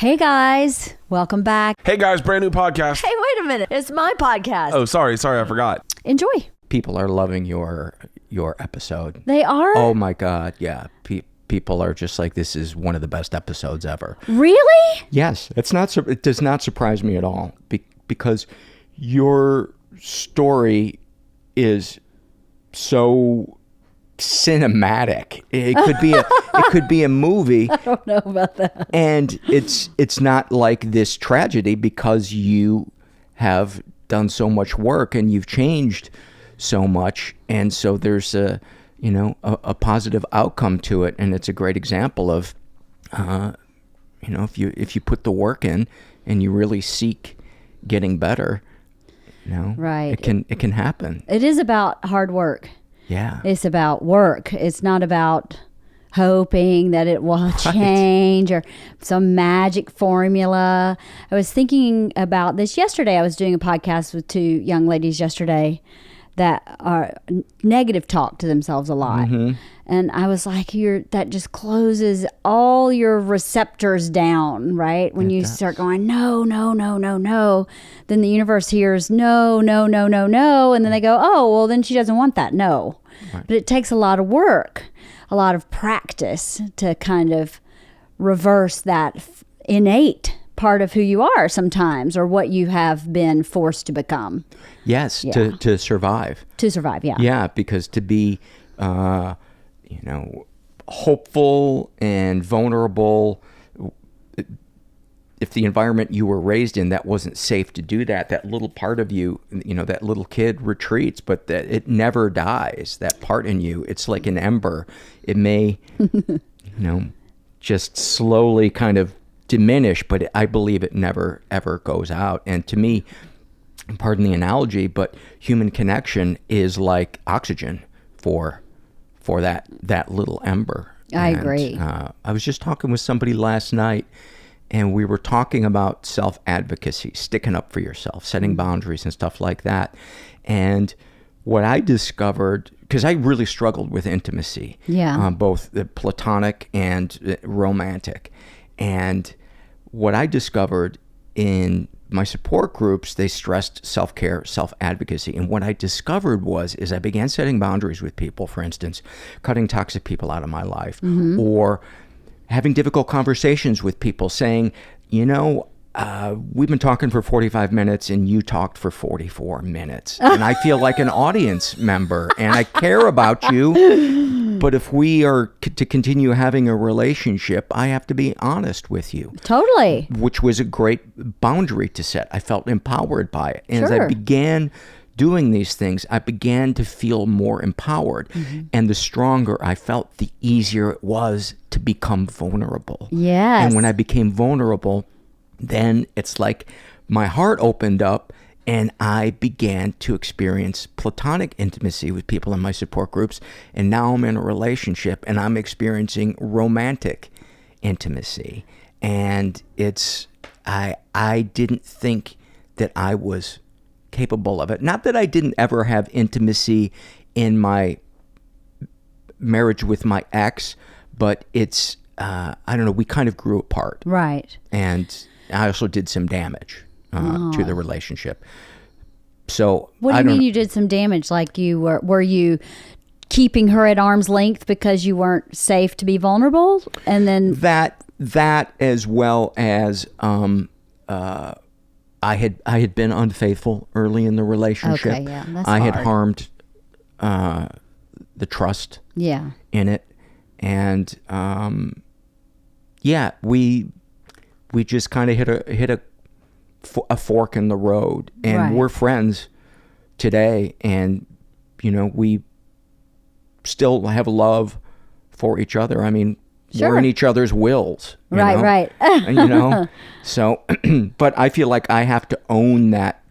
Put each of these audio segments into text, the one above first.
Hey guys, welcome back. Hey guys, brand new podcast. Hey, wait a minute. It's my podcast. Oh, sorry, I forgot. Enjoy. People are loving your episode. They are? Oh my God, yeah. People are just like, this is one of the best episodes ever. Really? Yes, it does not surprise me at all because your story is so cinematic. It could be a movie. I don't know about that. And it's not like this tragedy because you have done so much work and you've changed so much, and so there's a positive outcome to it, and it's a great example of if you put the work in and you really seek getting better, right, it can happen. It is about hard work. Yeah. It's about work. It's not about hoping that it will change or some magic formula. I was thinking about this yesterday. I was doing a podcast with two young ladies yesterday that are negative talk to themselves a lot. Mm-hmm. And I was like, that just closes all your receptors down, right? When you start going, no, no, no, no, no, then the universe hears no, no, no, no, no. And then they go, oh, well, then she doesn't want that. No. Right. But it takes a lot of work, a lot of practice to kind of reverse that innate part of who you are sometimes, or what you have been forced to become. Yes, yeah. to survive. To survive, yeah. Yeah, because to be, hopeful and vulnerable, if the environment you were raised in that wasn't safe to do that, that little part of you, that little kid retreats, but that it never dies. That part in you, it's like an ember. It may, just slowly kind of diminish, but I believe it never ever goes out. And to me, pardon the analogy, but human connection is like oxygen for that little ember. I agree. I was just talking with somebody last night, and we were talking about self-advocacy, sticking up for yourself, setting boundaries and stuff like that. And what I discovered, because I really struggled with intimacy, both the platonic and romantic. And what I discovered in my support groups, they stressed self-care, self-advocacy. And what I discovered is I began setting boundaries with people, for instance, cutting toxic people out of my life, mm-hmm. or having difficult conversations with people, saying, we've been talking for 45 minutes and you talked for 44 minutes. And I feel like an audience member and I care about you. But if we are to continue having a relationship, I have to be honest with you. Totally. Which was a great boundary to set. I felt empowered by it. And as I began doing these things, I began to feel more empowered. Mm-hmm. And the stronger I felt, the easier it was to become vulnerable. Yes. And when I became vulnerable, then it's like my heart opened up and I began to experience platonic intimacy with people in my support groups. And now I'm in a relationship and I'm experiencing romantic intimacy. And I didn't think that I was capable of it. Not that I didn't ever have intimacy in my marriage with my ex, but it's, I don't know, we kind of grew apart. Right. And I also did some damage to the relationship. So what do you mean you did some damage? Like were you keeping her at arm's length because you weren't safe to be vulnerable? And then that as well as I had been unfaithful early in the relationship. Okay, yeah, that's I hard. had harmed the trust in it. And we just kind of hit a fork in the road, and we're friends today, and we still have love for each other. I mean, we're in each other's wills, right. And, so but I feel like I have to own that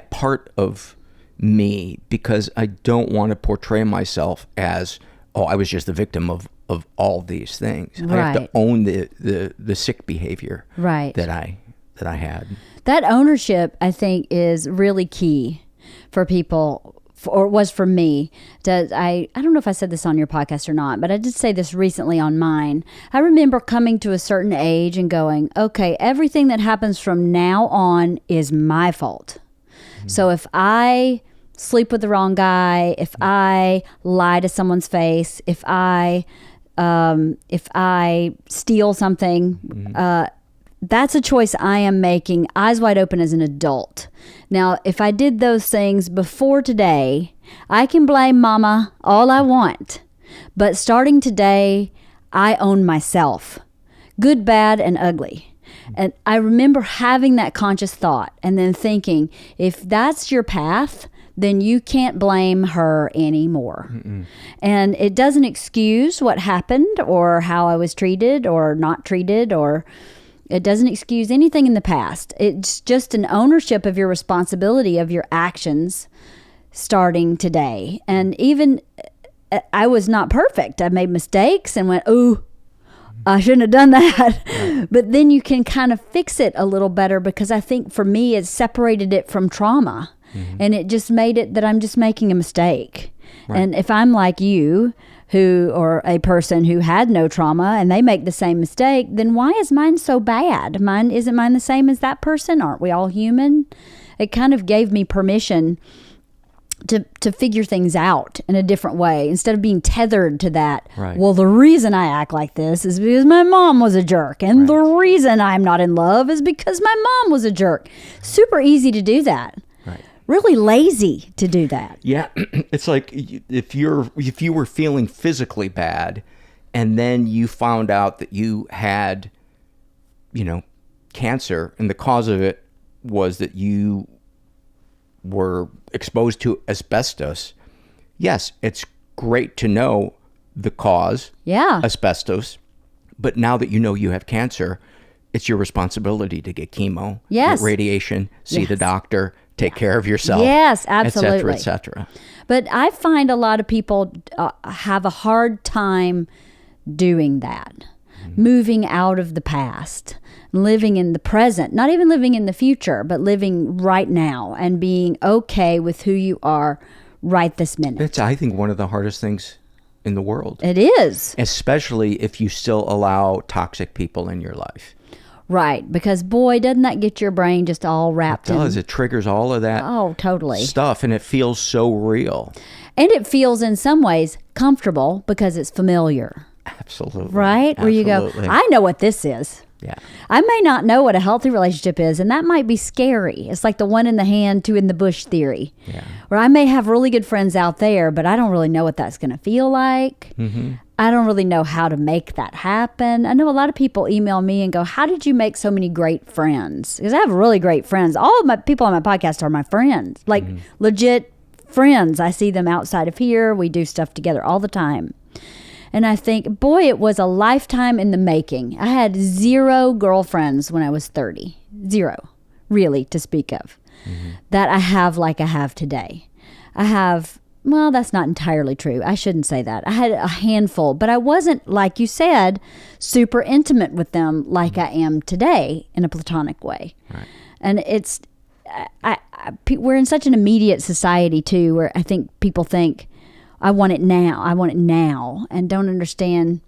part of me, because I don't want to portray myself as, I was just the victim of all these things. Right. I have to own the sick behavior that I had. That ownership, I think, is really key for people or was for me. I don't know if I said this on your podcast or not, but I did say this recently on mine. I remember coming to a certain age and going, okay, everything that happens from now on is my fault. So if I sleep with the wrong guy, if I lie to someone's face, if I steal something, that's a choice I am making eyes wide open as an adult. Now, if I did those things before today, I can blame mama all I want. But starting today, I own myself, good, bad, and ugly. And I remember having that conscious thought and then thinking, if that's your path, then you can't blame her anymore. And it doesn't excuse what happened or how I was treated or not treated, or it doesn't excuse anything in the past. It's just an ownership of your responsibility of your actions starting today. And even I was not perfect. I made mistakes and went, ooh, I shouldn't have done that. Right. But then you can kind of fix it a little better, because I think for me, it separated it from trauma. And it just made it that I'm just making a mistake. Right. And if I'm like you, or a person who had no trauma, and they make the same mistake, then why is mine so bad? Isn't mine the same as that person? Aren't we all human? It kind of gave me permission to figure things out in a different way, instead of being tethered to that. Right. Well, the reason I act like this is because my mom was a jerk, and the reason I'm not in love is because my mom was a jerk. Super easy to do that. Really lazy to do that. Yeah, it's like if you were feeling physically bad, and then you found out that you had, cancer, and the cause of it was that you were exposed to asbestos. Yes, it's great to know the cause, asbestos, but now that you know you have cancer, it's your responsibility to get chemo, get radiation, see the doctor, take care of yourself. Yes, absolutely. Et cetera. But I find a lot of people have a hard time doing that. Moving out of the past, living in the present, not even living in the future, but living right now and being okay with who you are right this minute. It's, I think, one of the hardest things in the world. It is. Especially if you still allow toxic people in your life. Right, because boy, doesn't that get your brain just all wrapped in. It does. It triggers all of that stuff, and it feels so real. And it feels in some ways comfortable because it's familiar. Absolutely. Right? Where you go, I know what this is. Yeah. I may not know what a healthy relationship is, and that might be scary. It's like the one in the hand, two in the bush theory. Yeah. Where I may have really good friends out there, but I don't really know what that's going to feel like. I don't really know how to make that happen. I know a lot of people email me and go, how did you make so many great friends? Because I have really great friends. All of my people on my podcast are my friends, like legit friends. I see them outside of here. We do stuff together all the time. And I think, boy, it was a lifetime in the making. I had 0 girlfriends when I was 30. 0, really, to speak of. That I have like I have today. I have, well, that's not entirely true. I shouldn't say that. I had a handful, but I wasn't, like you said, super intimate with them like I am today in a platonic way. Right. And it's, we're in such an immediate society, too, where I think people think, I want it now, and don't understand.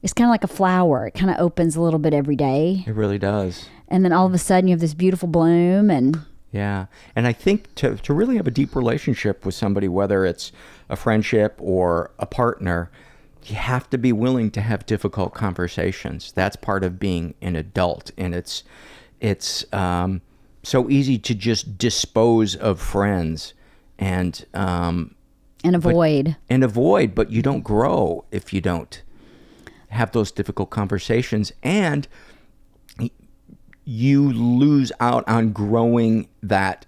It's kind of like a flower. It kind of opens a little bit every day. It really does. And then all of a sudden you have this beautiful bloom. And yeah. And I think to really have a deep relationship with somebody, whether it's a friendship or a partner, you have to be willing to have difficult conversations. That's part of being an adult. And it's so easy to just dispose of friends and avoid. But you don't grow if you don't have those difficult conversations, and you lose out on growing that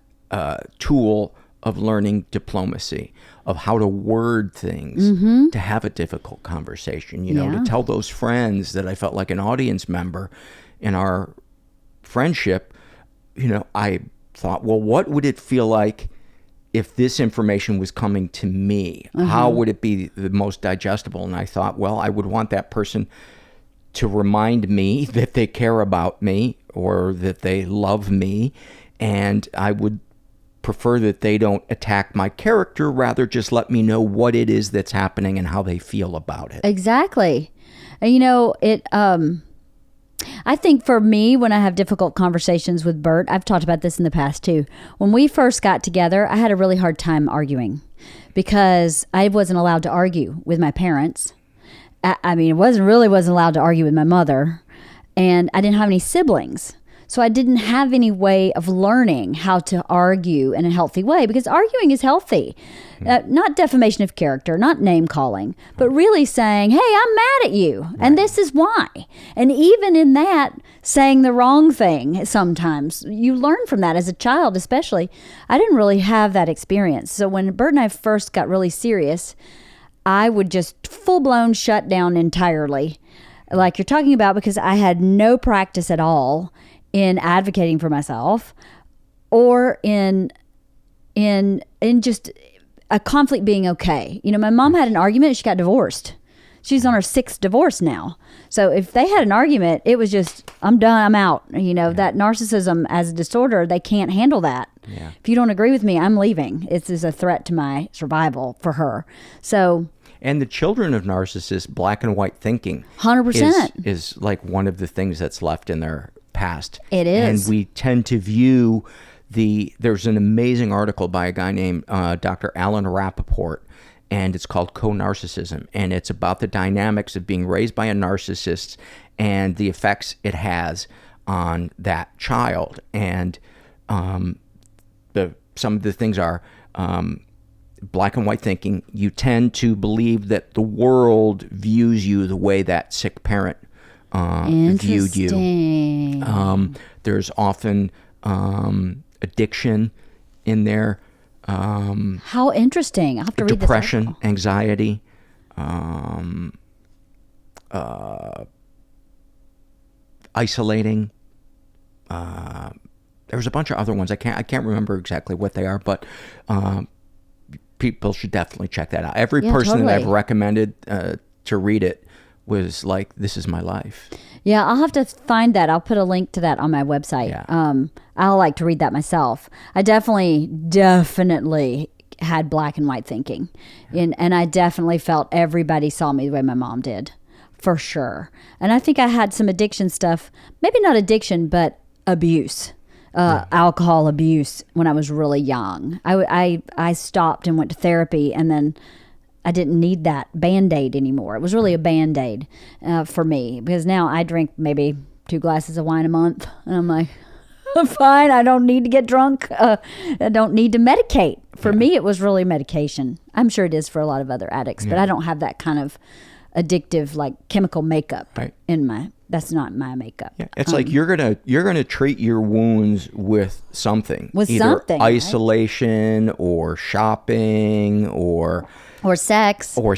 tool of learning diplomacy, of how to word things, to have a difficult conversation, to tell those friends that I felt like an audience member in our friendship. I thought, well, what would it feel like if this information was coming to me? How would it be the most digestible? And I thought, well, I would want that person to remind me that they care about me or that they love me. And I would prefer that they don't attack my character, rather just let me know what it is that's happening and how they feel about it. Exactly. And I think for me, when I have difficult conversations with Bert, I've talked about this in the past too. When we first got together, I had a really hard time arguing because I wasn't allowed to argue with my parents. I mean, wasn't allowed to argue with my mother, and I didn't have any siblings. So I didn't have any way of learning how to argue in a healthy way, because arguing is healthy. Not defamation of character, not name calling, but really saying, hey, I'm mad at you, and this is why. And even in that, saying the wrong thing sometimes, you learn from that as a child especially. I didn't really have that experience. So when Bert and I first got really serious, I would just full-blown shut down entirely, like you're talking about, because I had no practice at all in advocating for myself, or in just a conflict being okay. My mom had an argument, she got divorced. She's on her 6th divorce now. So if they had an argument, it was just, I'm done, I'm out. That narcissism as a disorder, they can't handle that. Yeah. If you don't agree with me, I'm leaving. It is a threat to my survival for her. So... And the children of narcissists, black and white thinking 100% is like one of the things that's left in their past. It is. And we tend to view there's an amazing article by a guy named Dr. Alan Rappaport, and it's called Co-Narcissism. And it's about the dynamics of being raised by a narcissist and the effects it has on that child. And some of the things are... black and white thinking. You tend to believe that the world views you the way that sick parent viewed you. There's often addiction in there. How interesting. I'll have to read this depression, article. anxiety, isolating. There's a bunch of other ones. I can't remember exactly what they are, but people should definitely check that out. Every person that I've recommended to read it was like, this is my life. Yeah, I'll have to find that. I'll put a link to that on my website. Yeah. I'll like to read that myself. I definitely had black and white thinking. And I definitely felt everybody saw me the way my mom did, for sure. And I think I had some addiction stuff, maybe not addiction, but abuse. Alcohol abuse when I was really young. I stopped and went to therapy, and then I didn't need that Band-Aid anymore. It was really a Band-Aid for me, because now I drink maybe 2 glasses of wine a month, and I'm like, I'm fine. I don't need to get drunk. I don't need to medicate. For me, it was really medication. I'm sure it is for a lot of other addicts, but I don't have that kind of addictive, like, chemical makeup in my... That's not my makeup. Yeah. It's like you're gonna treat your wounds with something. Either isolation, or shopping, or sex. Or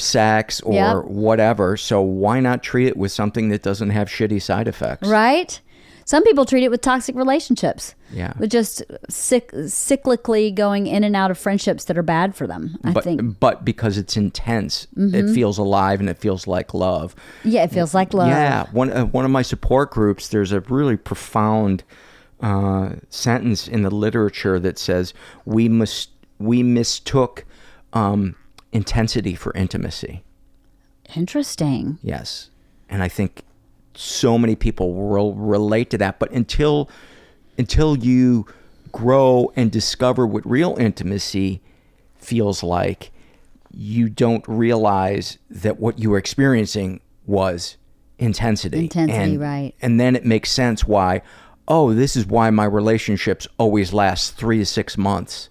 whatever. So why not treat it with something that doesn't have shitty side effects? Right? Some people treat it with toxic relationships. Yeah. With just cyclically going in and out of friendships that are bad for them, I think. But because it's intense, it feels alive and it feels like love. Yeah, it feels like love. Yeah. One of my support groups, there's a really profound sentence in the literature that says, we mistook intensity for intimacy. Interesting. Yes. And I think so many people will relate to that, but until you grow and discover what real intimacy feels like, you don't realize that what you were experiencing was intensity. Right. And then it makes sense why, this is why my relationships always last 3 to 6 months.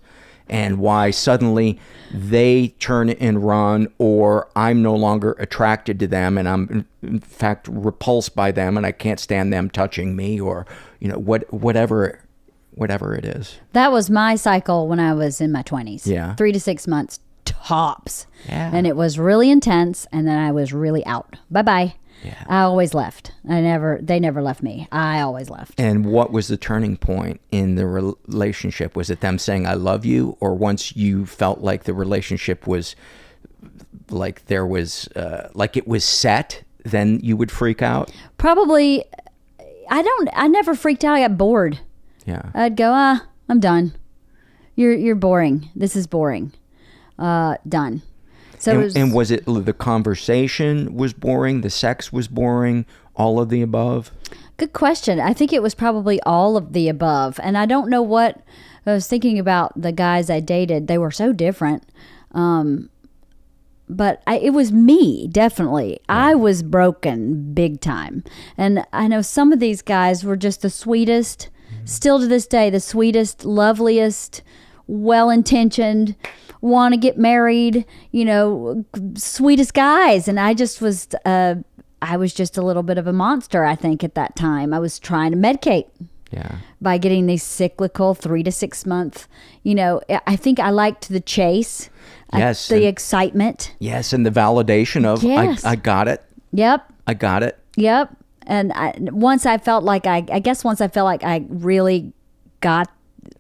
And why suddenly they turn and run, or I'm no longer attracted to them, and I'm in fact repulsed by them, and I can't stand them touching me, or whatever it is. That was my cycle when I was in my 20s. Yeah. 3 to 6 months tops. Yeah. And it was really intense, and then I was really out. Bye-bye. Yeah. I always left. They never left me. I always left. And what was the turning point in the relationship? Was it them saying, I love you? Or once you felt like the relationship was like there was, like it was set, then you would freak out? Probably. I never freaked out. I got bored. Yeah. I'd go, I'm done. You're boring. This is boring. Done. So and was it the conversation was boring, the sex was boring, all of the above? Good question. I think it was probably all of the above. And I don't know what, I was thinking about the guys I dated. They were so different. But it was me, definitely. Yeah. I was broken big time. And I know some of these guys were just the sweetest, still to this day, the sweetest, loveliest, well-intentioned, want to get married, sweetest guys. And I just was, I was just a little bit of a monster, I think, at that time. I was trying to medicate. Yeah. By getting these cyclical 3 to 6 month, I think I liked the chase. Yes. The excitement. Yes. And the validation of, yes. I got it. Yep. I got it. Yep. And once I felt like I really got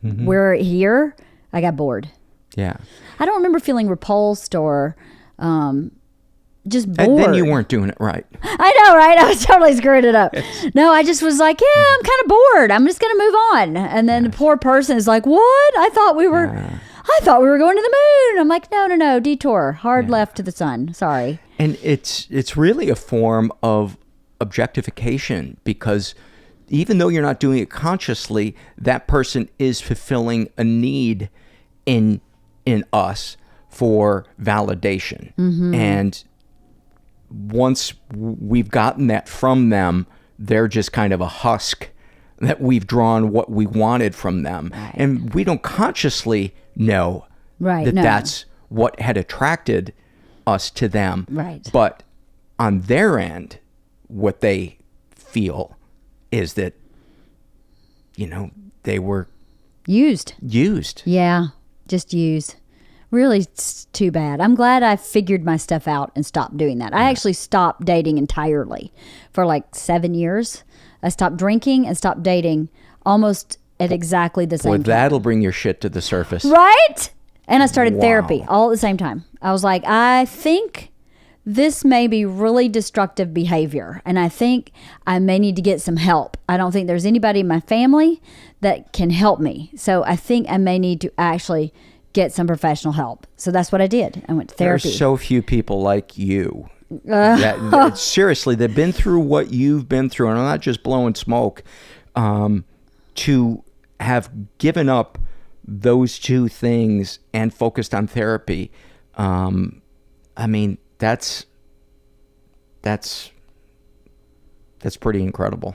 we're here, I got bored. Yeah. I don't remember feeling repulsed or just bored. And then you weren't doing it right. I know, right? I was totally screwing it up. No, I just was like, yeah, I'm kind of bored. I'm just going to move on. And then the poor person is like, what? I thought we were going to the moon. I'm like, no, detour, hard left to the sun. Sorry. And it's really a form of objectification, because even though you're not doing it consciously, that person is fulfilling a need in us for validation. And once we've gotten that from them, they're just kind of a husk that we've drawn what we wanted from them. Right. And we don't consciously know that's what had attracted us to them. Right. But on their end, what they feel is that, they were used. Yeah, just used. Really, it's too bad. I'm glad I figured my stuff out and stopped doing that. I actually stopped dating entirely for like 7 years. I stopped drinking and stopped dating almost at exactly the same time. That'll bring your shit to the surface. Right? And I started therapy all at the same time. I was like, I think this may be really destructive behavior, and I think I may need to get some help. I don't think there's anybody in my family that can help me. So I think I may need to actually get some professional help. So that's what I did. I went to therapy. There's so few people like you. Seriously, they've been through what you've been through, and I'm not just blowing smoke, to have given up those two things and focused on therapy. I mean, that's pretty incredible.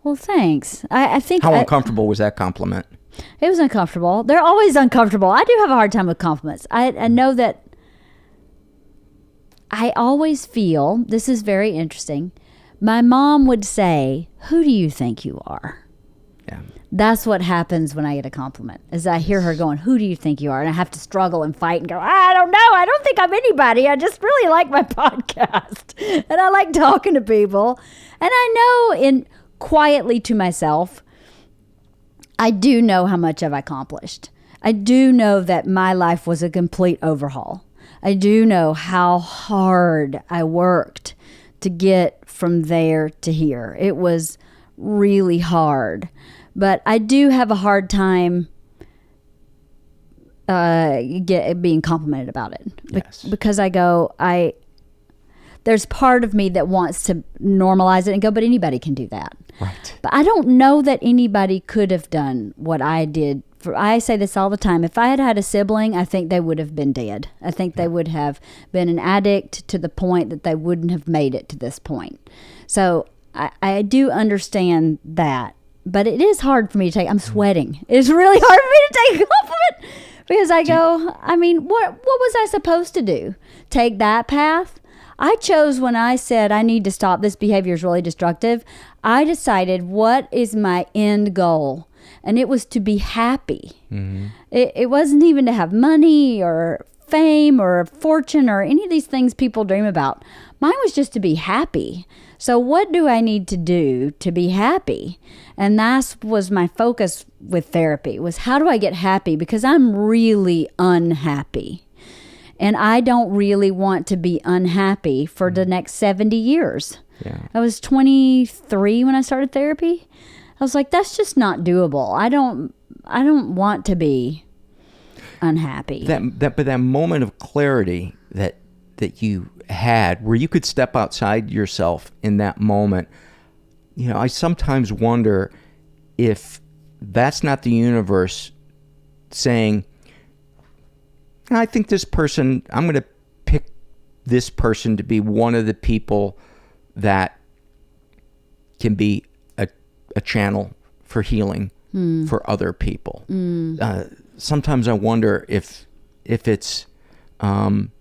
Well, thanks. I think how uncomfortable was that compliment? It was uncomfortable. They're always uncomfortable. I do have a hard time with compliments. I know that I always feel, this is very interesting, my mom would say, who do you think you are? Yeah. That's what happens when I get a compliment, is I hear her going, who do you think you are? And I have to struggle and fight and go, I don't know. I don't think I'm anybody. I just really like my podcast. And I like talking to people. And I know quietly to myself, I do know how much I've accomplished. I do know that my life was a complete overhaul. I do know how hard I worked to get from there to here. It was really hard. But I do have a hard time being complimented about it. Yes. Because I go, there's part of me that wants to normalize it and go, but anybody can do that. Right. But I don't know that anybody could have done what I did. I say this all the time. If I had had a sibling, I think they would have been dead. I think they would have been an addict to the point that they wouldn't have made it to this point. So I do understand that. But it is hard for me to take. I'm sweating. It's really hard for me to take a compliment because I go, I mean, what was I supposed to do? Take that path? I chose when I said I need to stop. This behavior is really destructive. I decided what is my end goal. And it was to be happy. Mm-hmm. It wasn't even to have money or fame or fortune or any of these things people dream about. Mine was just to be happy. So what do I need to do to be happy? And that was my focus with therapy, was how do I get happy? Because I'm really unhappy. And I don't really want to be unhappy for the next 70 years. Yeah. I was 23 when I started therapy. I was like, that's just not doable. I don't want to be unhappy. But that moment of clarity that you had, where you could step outside yourself in that moment, you know, I sometimes wonder if that's not the universe saying, I think this person, I'm going to pick this person to be one of the people that can be a channel for healing for other people. Sometimes I wonder if it's divine.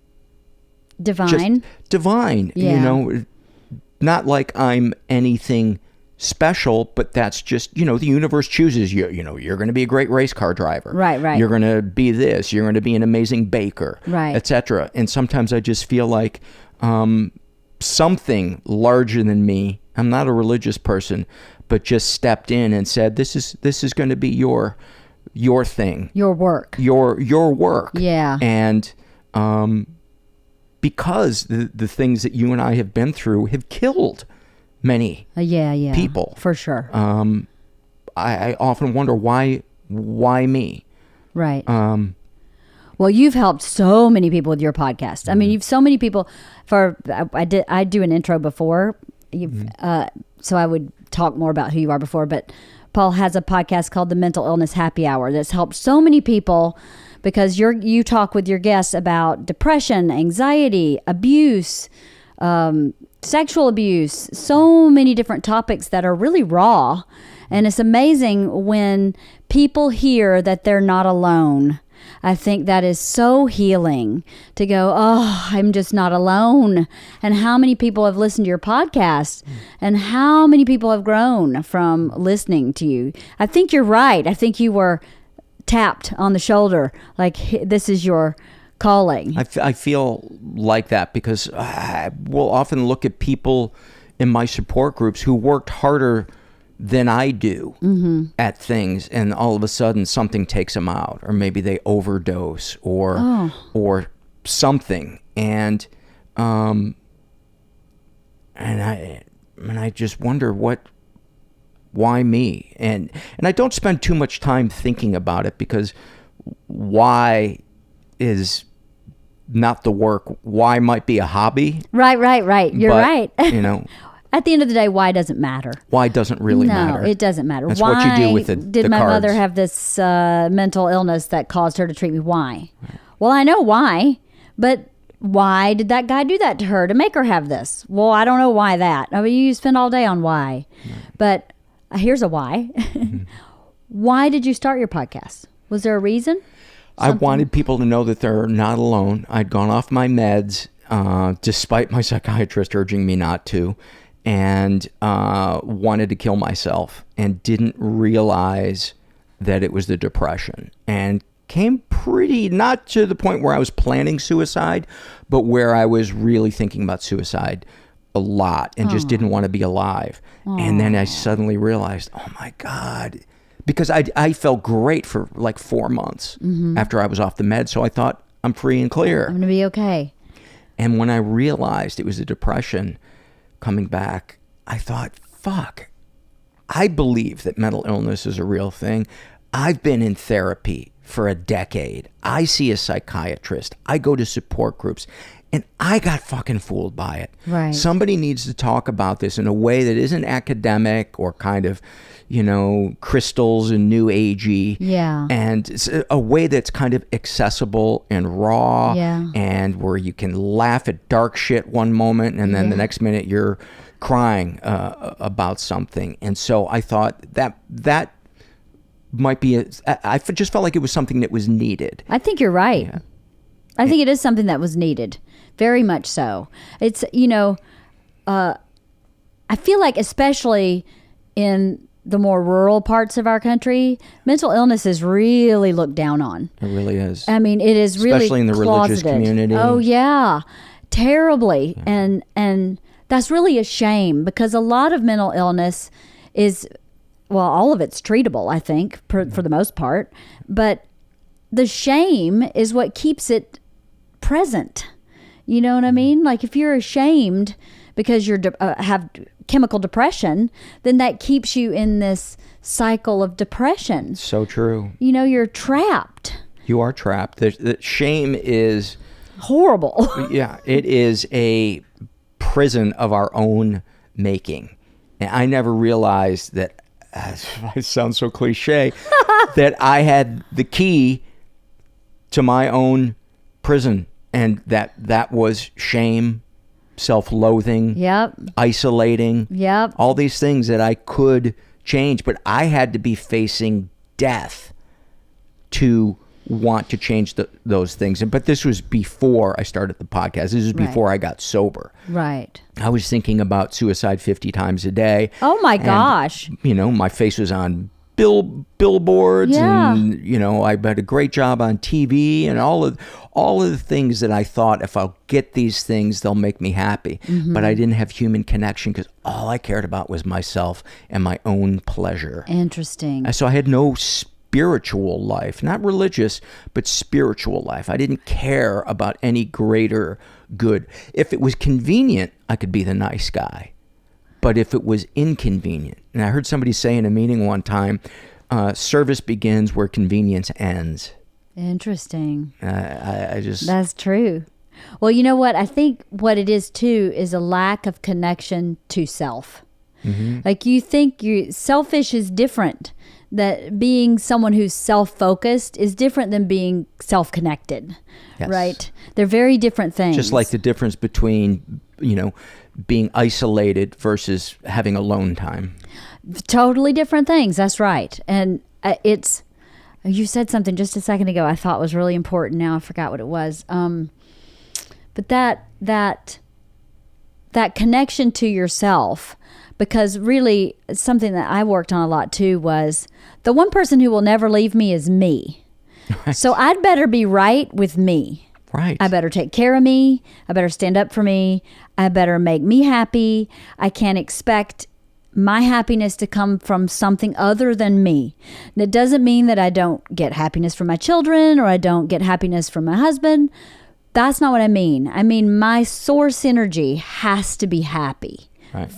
Just divine, Yeah. you know, not like I'm anything special, but that's just, you know, the universe chooses you. You know, you're going to be a great race car driver. Right. You're going to be this. You're going to be an amazing baker. Right. Etc. And sometimes I just feel like something larger than me, I'm not a religious person, but just stepped in and said, this is going to be your thing. Your work. Your work. Yeah. And because the things that you and I have been through have killed many people. For sure. I often wonder why me? Right. Well, you've helped so many people with your podcast. I mean, you've so many people. I do an intro before, so I would talk more about who you are before. But Paul has a podcast called The Mental Illness Happy Hour that's helped so many people, because you talk with your guests about depression, anxiety, abuse, sexual abuse, so many different topics that are really raw. And it's amazing when people hear that they're not alone. I think that is so healing to go, oh, I'm just not alone. And how many people have listened to your podcast, and how many people have grown from listening to you. I think you're right. I think you were tapped on the shoulder, like, this is your calling. I feel like that because I will often look at people in my support groups who worked harder than I do at things, and all of a sudden something takes them out, or maybe they overdose or something, and I just wonder why me, and I don't spend too much time thinking about it, because why is not the work. Why might be a hobby. Right. You're right. You know, at the end of the day, why doesn't matter. Why doesn't really matter. No, it doesn't matter. That's why what you do with the did my cards. mother have this mental illness that caused her to treat me? Why? Right. Well, I know why, but why did that guy do that to her to make her have this? Well, I don't know why that. I mean, you spend all day on why. Right. But here's a why. Why did you start your podcast? Was there a reason? I wanted people to know that they're not alone. I'd gone off my meds, despite my psychiatrist urging me not to, and wanted to kill myself, and didn't realize that it was the depression, and came not to the point where I was planning suicide, but where I was really thinking about suicide a lot, and just didn't want to be alive. And then I suddenly realized, oh my God, because I felt great for like 4 months after I was off the med. So I thought, I'm free and clear. I'm going to be okay. And when I realized it was the depression coming back, I thought, fuck, I believe that mental illness is a real thing. I've been in therapy for a decade. I see a psychiatrist. I go to support groups. And I got fucking fooled by it. Right. Somebody needs to talk about this in a way that isn't academic or kind of, crystals and new agey. Yeah. And it's a way that's kind of accessible and raw. Yeah. And where you can laugh at dark shit one moment and then the next minute you're crying about something. And so I thought that might be I just felt like it was something that was needed. I think you're right. Yeah. I think it is something that was needed. Very much so. It's, I feel like especially in the more rural parts of our country, mental illness is really looked down on. It really is. I mean, it is really especially in the religious closeted. community. Oh, yeah. Terribly. Yeah. And that's really a shame, because a lot of mental illness is, well, all of it's treatable, I think, for the most part. But the shame is what keeps it present. You know what I mean? Like, if you're ashamed because you have chemical depression, then that keeps you in this cycle of depression. So true. You're trapped. You are trapped. The shame is horrible. Yeah, it is a prison of our own making. And I never realized that, it sounds so cliche, that I had the key to my own prison, and that was shame, self-loathing, Yep. isolating, Yep. all these things that I could change, but I had to be facing death to want to change those things. But this was before I started the podcast. This was before I got sober. Right. I was thinking about suicide 50 times a day. Oh my gosh. You know, my face was on billboards, and you know, I had a great job on TV, and all of the things that I thought, if I'll get these things, they'll make me happy. But I didn't have human connection because all I cared about was myself and my own pleasure. Interesting. So I had no spiritual life, not religious, but spiritual life. I didn't care about any greater good. If it was convenient, I could be the nice guy. But if it was inconvenient, and I heard somebody say in a meeting one time, service begins where convenience ends. Interesting. I just... That's true. Well, you know what? I think what it is too is a lack of connection to self. Like you think selfish is different. That being someone who's self-focused is different than being self-connected. Yes. Right? They're very different things. Just like the difference between, you know, being isolated versus having alone time. Totally different things. That's right. And you said something just a second ago I thought was really important. Now I forgot what it was. But that connection to yourself, because really something that I worked on a lot too was the one person who will never leave me is me. Right. So I'd better be right with me. Right. I better take care of me. I better stand up for me. I better make me happy. I can't expect my happiness to come from something other than me. And it doesn't mean that I don't get happiness from my children or I don't get happiness from my husband. That's not what I mean. I mean, my source energy has to be happy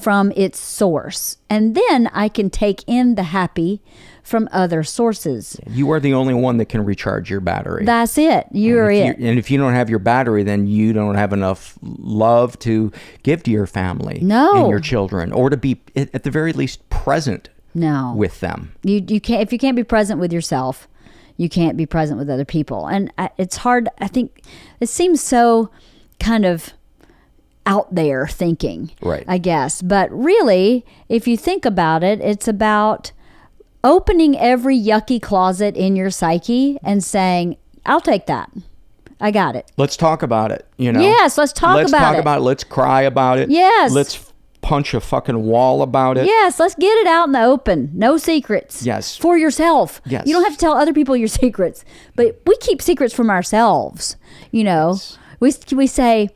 from its source. And then I can take in the happy from other sources. You are the only one that can recharge your battery. That's it. You're it. And if you don't have your battery, then you don't have enough love to give to your family and your children, or to be, at the very least, present with them. You can't, if you can't be present with yourself, you can't be present with other people. And it's hard. I think it seems so kind of out there thinking, I guess. But really, if you think about it, it's about opening every yucky closet in your psyche and saying, I'll take that. I got it. Let's talk about it. You know? Yes, let's talk about it. Let's talk about it. Let's cry about it. Yes. Let's punch a fucking wall about it. Yes, let's get it out in the open. No secrets. Yes. For yourself. Yes. You don't have to tell other people your secrets, but we keep secrets from ourselves. You know, Yes. we say,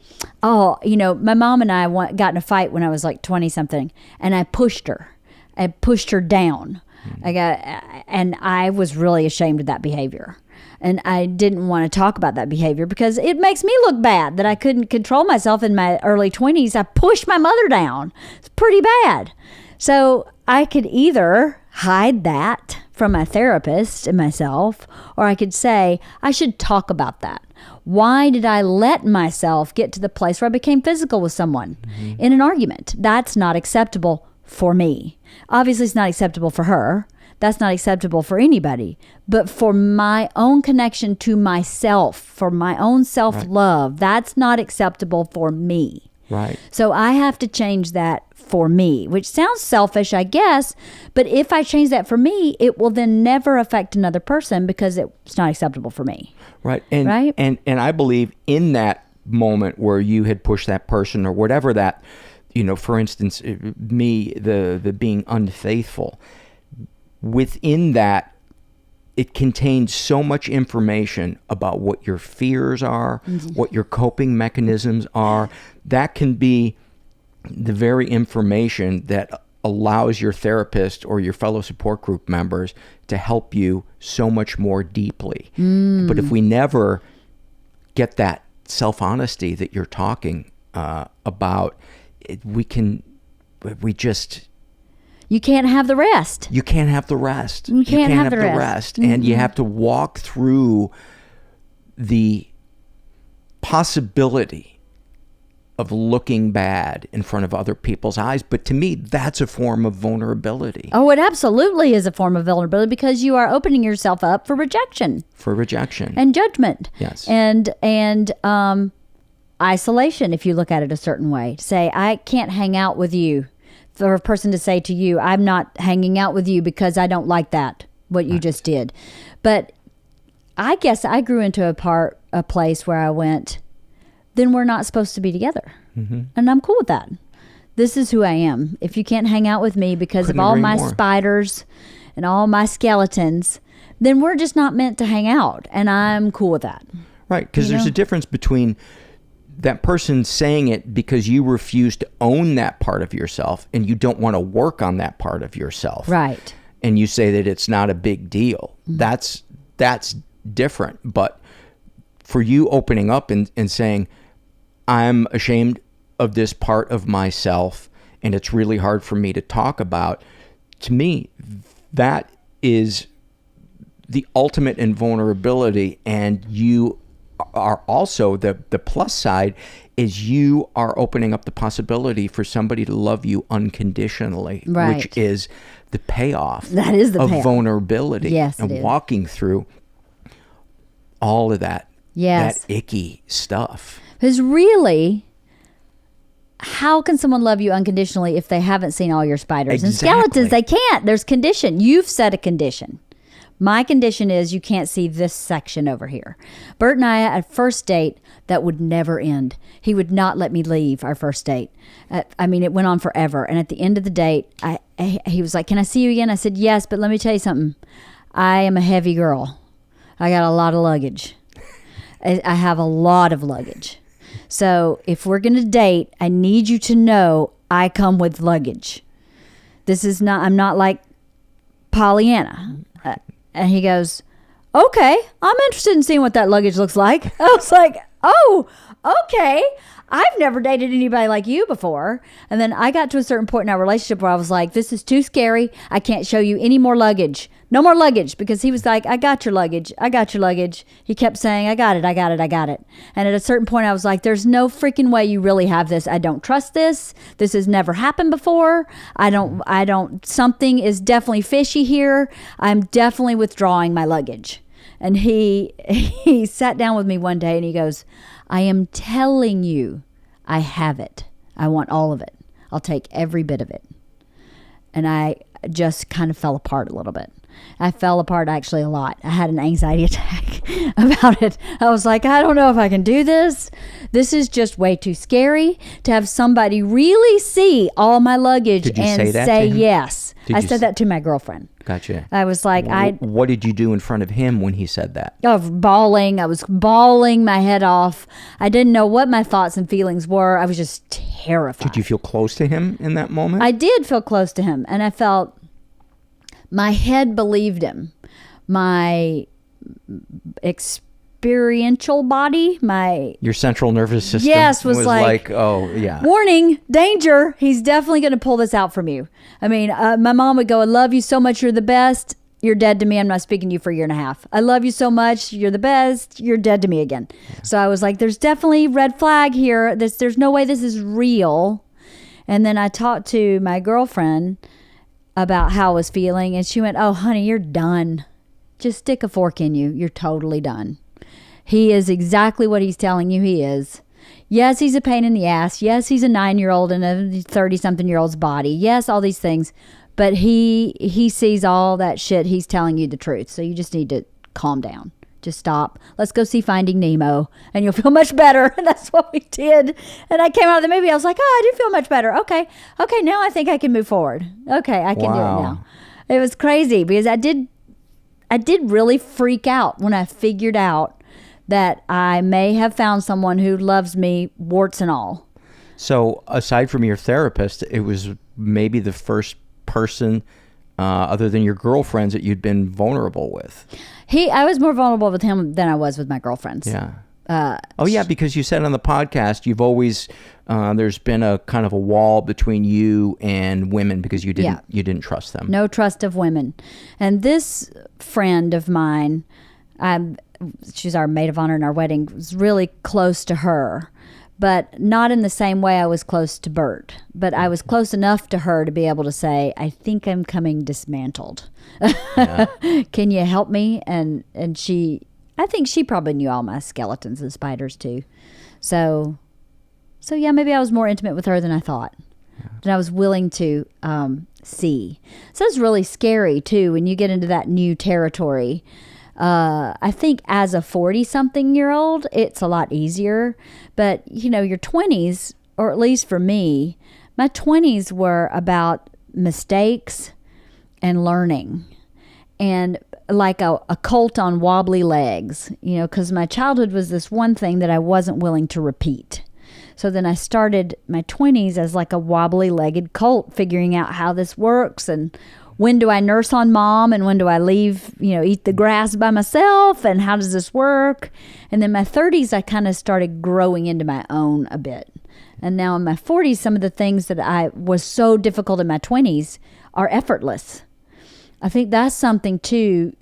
oh, you know, my mom and I got in a fight when I was like 20 something, and I pushed her. I pushed her down. And I was really ashamed of that behavior. And I didn't want to talk about that behavior because it makes me look bad that I couldn't control myself in my early 20s. I pushed my mother down. It's pretty bad. So I could either hide that from my therapist and myself, or I could say, I should talk about that. Why did I let myself get to the place where I became physical with someone in an argument? That's not acceptable for me. Obviously, it's not acceptable for her. That's not acceptable for anybody. But for my own connection to myself, for my own self-love, that's not acceptable for me. Right. So I have to change that for me, which sounds selfish, I guess. But if I change that for me, it will then never affect another person because it's not acceptable for me. Right. And, and I believe in that moment where you had pushed that person or whatever that, you know, for instance, me, the being unfaithful, within that, it contains so much information about what your fears are, what your coping mechanisms are. That can be the very information that allows your therapist or your fellow support group members to help you so much more deeply. But if we never get that self-honesty that you're talking about, you can't have the rest. You can't have the rest. You can't have the rest. And you have to walk through the possibility of looking bad in front of other people's eyes. But to me, that's a form of vulnerability. Oh, it absolutely is a form of vulnerability because you are opening yourself up for rejection. For rejection. And judgment. Yes. And isolation, if you look at it a certain way. Say, I can't hang out with you. For a person to say to you, I'm not hanging out with you because I don't like that, what you just did. But I guess I grew into a place where I went, then we're not supposed to be together. Mm-hmm. And I'm cool with that. This is who I am. If you can't hang out with me because of all my spiders and all my skeletons, then we're just not meant to hang out. And I'm cool with that. Right. Because there's a difference between that person saying it because you refuse to own that part of yourself and you don't want to work on that part of yourself. Right. And you say that it's not a big deal. Mm-hmm. That's different. But for you opening up and saying, I'm ashamed of this part of myself and it's really hard for me to talk about, to me, that is the ultimate in vulnerability. And you are also, the plus side is you are opening up the possibility for somebody to love you unconditionally, right. Which is the payoff. That is the of payoff. Vulnerability. Yes, and it is. Walking through all of that. Yes. That icky stuff. Because really, how can someone love you unconditionally if they haven't seen all your spiders and skeletons? They can't. There's condition. You've set a condition. My condition is you can't see this section over here. Bert and I, at first date, that would never end. He would not let me leave our first date. It went on forever. And at the end of the date, he was like, can I see you again? I said, yes, but let me tell you something. I am a heavy girl. I got a lot of luggage. I have a lot of luggage. So if we're going to date, I need you to know I come with luggage. I'm not like Pollyanna. And he goes, okay, I'm interested in seeing what that luggage looks like. I was like, oh, okay. I've never dated anybody like you before. And then I got to a certain point in our relationship where I was like, this is too scary. I can't show you any more luggage. No more luggage. Because he was like, I got your luggage. I got your luggage. He kept saying, I got it. I got it. I got it. And at a certain point I was like, there's no freaking way you really have this. I don't trust this. This has never happened before. Something is definitely fishy here. I'm definitely withdrawing my luggage. And he sat down with me one day and he goes, I am telling you, I have it. I want all of it. I'll take every bit of it. And I just kind of fell apart a little bit. I fell apart actually a lot. I had an anxiety attack about it. I was like, I don't know if I can do this. This is just way too scary to have somebody really see all my luggage and say yes. I said that to my girlfriend. Gotcha. I was like, what did you do in front of him when he said that? Bawling. I was bawling my head off. I didn't know what my thoughts and feelings were. I was just terrified. Did you feel close to him in that moment? I did feel close to him. And I felt my head believed him. My experiential body, your central nervous system, yes, was like, oh yeah, warning, danger. He's definitely going to pull this out from you. I mean, my mom would go, I love you so much. You're the best. You're dead to me. I'm not speaking to you for a year and a half. I love you so much. You're the best. You're dead to me again. Yeah. So I was like, there's definitely red flag here. There's no way this is real. And then I talked to my girlfriend about how I was feeling. And she went, oh, honey, you're done. Just stick a fork in you. You're totally done. He is exactly what he's telling you he is. Yes, he's a pain in the ass. Yes, he's a 9-year-old in a 30-something-year-old's body. Yes, all these things. But he sees all that shit. He's telling you the truth. So you just need to calm down. Just stop. Let's go see Finding Nemo and you'll feel much better. And that's what we did. And I came out of the movie. I was like, oh, I do feel much better. Okay, now I think I can move forward. Okay, I can do it now. It was crazy because I did really freak out when I figured out that I may have found someone who loves me, warts and all. So aside from your therapist, it was maybe the first person other than your girlfriends that you'd been vulnerable with. I was more vulnerable with him than I was with my girlfriends. Yeah. Because you said on the podcast, you've always, there's been a kind of a wall between you and women because you didn't trust them. No trust of women. And this friend of mine, she's our maid of honor in our wedding, was really close to her, but not in the same way I was close to Bert. But I was close enough to her to be able to say, I think I'm coming dismantled. Yeah. Can you help me? And I think she probably knew all my skeletons and spiders too. So yeah, maybe I was more intimate with her than I thought. Yeah. And I was willing to see. So it's really scary too when you get into that new territory. I think as a 40-something-year-old, it's a lot easier. But, your 20s, or at least for me, my 20s were about mistakes and learning. And like a colt on wobbly legs, because my childhood was this one thing that I wasn't willing to repeat. So then I started my 20s as like a wobbly-legged colt, figuring out how this works and when do I nurse on mom and when do I leave, eat the grass by myself, and how does this work? And then my 30s, I kind of started growing into my own a bit. And now in my 40s, some of the things that I was so difficult in my 20s are effortless. I think that's something too,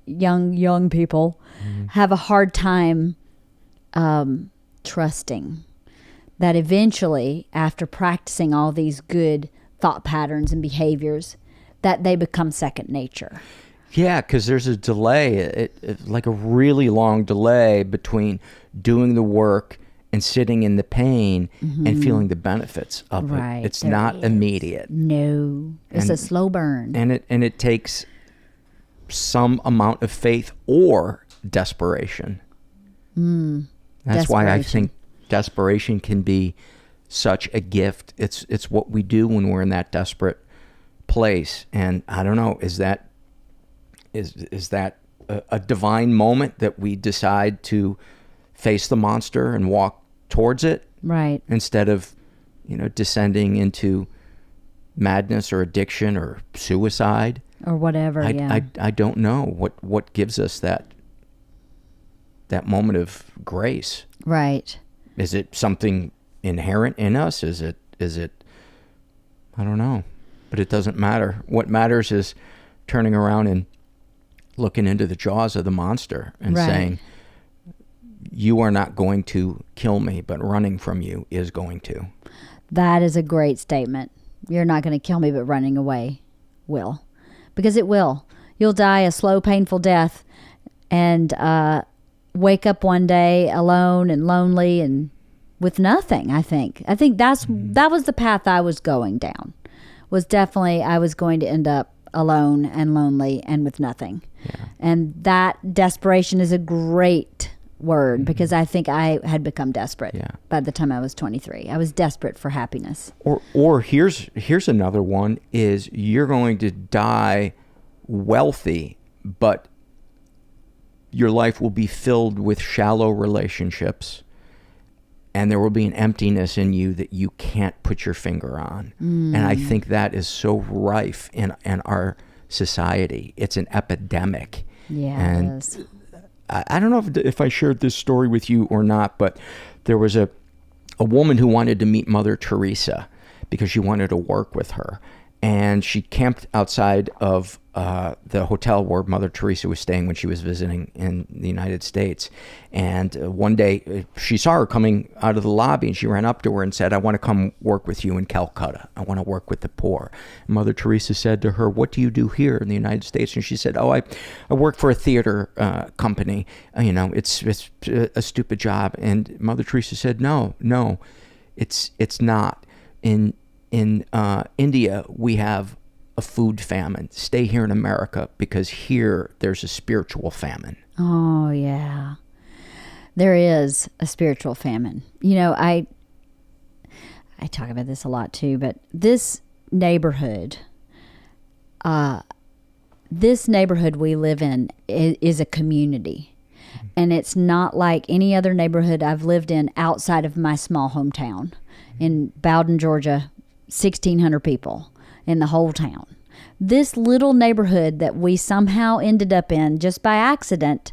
young people have a hard time trusting. That eventually, after practicing all these good thought patterns and behaviors, that they become second nature. Yeah, because there's a delay, like a really long delay between doing the work and sitting in the pain and feeling the benefits of it. It's not immediate. No, it's a slow burn. And it takes some amount of faith or desperation. That's why I think desperation can be such a gift. It's what we do when we're in that desperate place. And I don't know, is that a divine moment that we decide to face the monster and walk towards it, right, instead of descending into madness or addiction or suicide or whatever? I don't know what gives us that moment of grace. Right. Is it something inherent in us? Is it I don't know. But it doesn't matter. What matters is turning around and looking into the jaws of the monster and saying, you are not going to kill me, but running from you is going to. That is a great statement. You're not going to kill me, but running away will. Because it will. You'll die a slow, painful death and wake up one day alone and lonely and with nothing, I think. I think that was the path I was going down. Was definitely I was going to end up alone and lonely and with nothing. Yeah. And that desperation is a great word because I think I had become desperate by the time I was 23. I was desperate for happiness. Or here's another one is you're going to die wealthy, but your life will be filled with shallow relationships. And there will be an emptiness in you that you can't put your finger on. And I think that is so rife in our society. It's an epidemic. Yeah, and it is. I don't know if I shared this story with you or not, but there was a woman who wanted to meet Mother Teresa because she wanted to work with her. And she camped outside of the hotel where Mother Teresa was staying when she was visiting in the United States. And one day she saw her coming out of the lobby and she ran up to her and said, I want to come work with you in Calcutta. I want to work with the poor. And Mother Teresa said to her, what do you do here in the United States? And she said, I work for a theater company. It's a stupid job. And Mother Teresa said, no, it's not. In India, we have a food famine. Stay here in America because here there's a spiritual famine. Oh, yeah. There is a spiritual famine. I talk about this a lot too, but this neighborhood we live in is a community. And it's not like any other neighborhood I've lived in outside of my small hometown in Bowden, Georgia. 1,600 people in the whole town. This little neighborhood that we somehow ended up in just by accident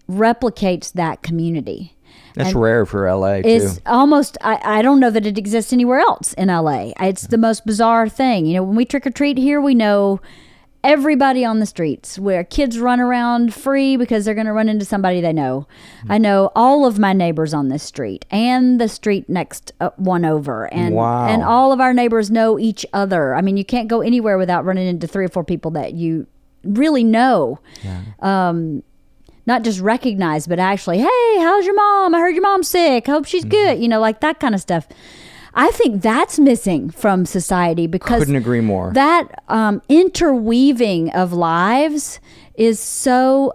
replicates that community. That's rare for LA too. It's almost, I don't know that it exists anywhere else in LA. It's the most bizarre thing. When we trick or treat here, we know everybody on the streets, where kids run around free because they're going to run into somebody they know. I know all of my neighbors on this street and the street next one over. And, and all of our neighbors know each other. I mean, you can't go anywhere without running into 3 or 4 people that you really know. Not just recognize, but actually, hey, how's your mom? I heard your mom's sick. Hope she's good. You know, like that kind of stuff. I think that's missing from society because couldn't agree more. That interweaving of lives is so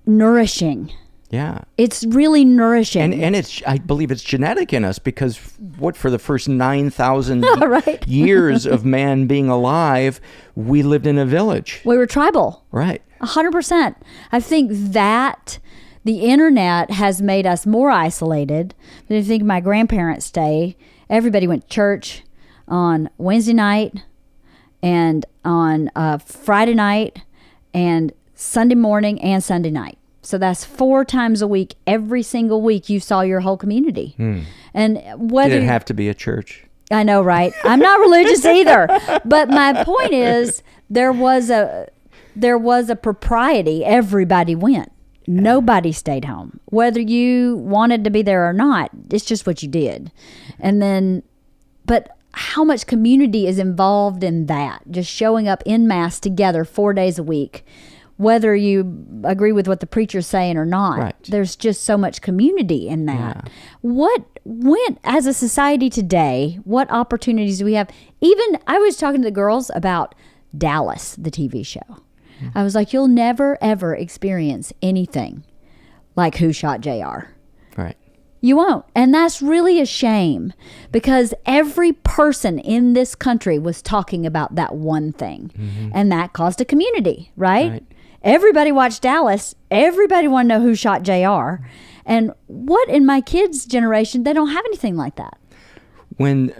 nourishing. Yeah. It's really nourishing. And it's, I believe it's genetic in us because for the first 9,000 right. years of man being alive, we lived in a village. We were tribal. Right. 100%. I think that the internet has made us more isolated. I think my grandparents' day, everybody went to church on Wednesday night and on Friday night and Sunday morning and Sunday night. So that's 4 times a week. Every single week you saw your whole community. And whether Did it have to be a church? I know, right? I'm not religious either. But my point is there was a propriety. Everybody went. Nobody stayed home. Whether you wanted to be there or not, it's just what you did. And then, but how much community is involved in that? Just showing up en masse together 4 days a week, whether you agree with what the preacher's saying or not. Right. There's just so much community in that. Yeah. As a society today, what opportunities do we have? Even, I was talking to the girls about Dallas, the TV show. I was like, you'll never, ever experience anything like Who Shot JR. Right. You won't. And that's really a shame because every person in this country was talking about that one thing. And that caused a community, right? Everybody watched Dallas. Everybody wanted to know who shot JR. And what in my kids' generation, they don't have anything like that. When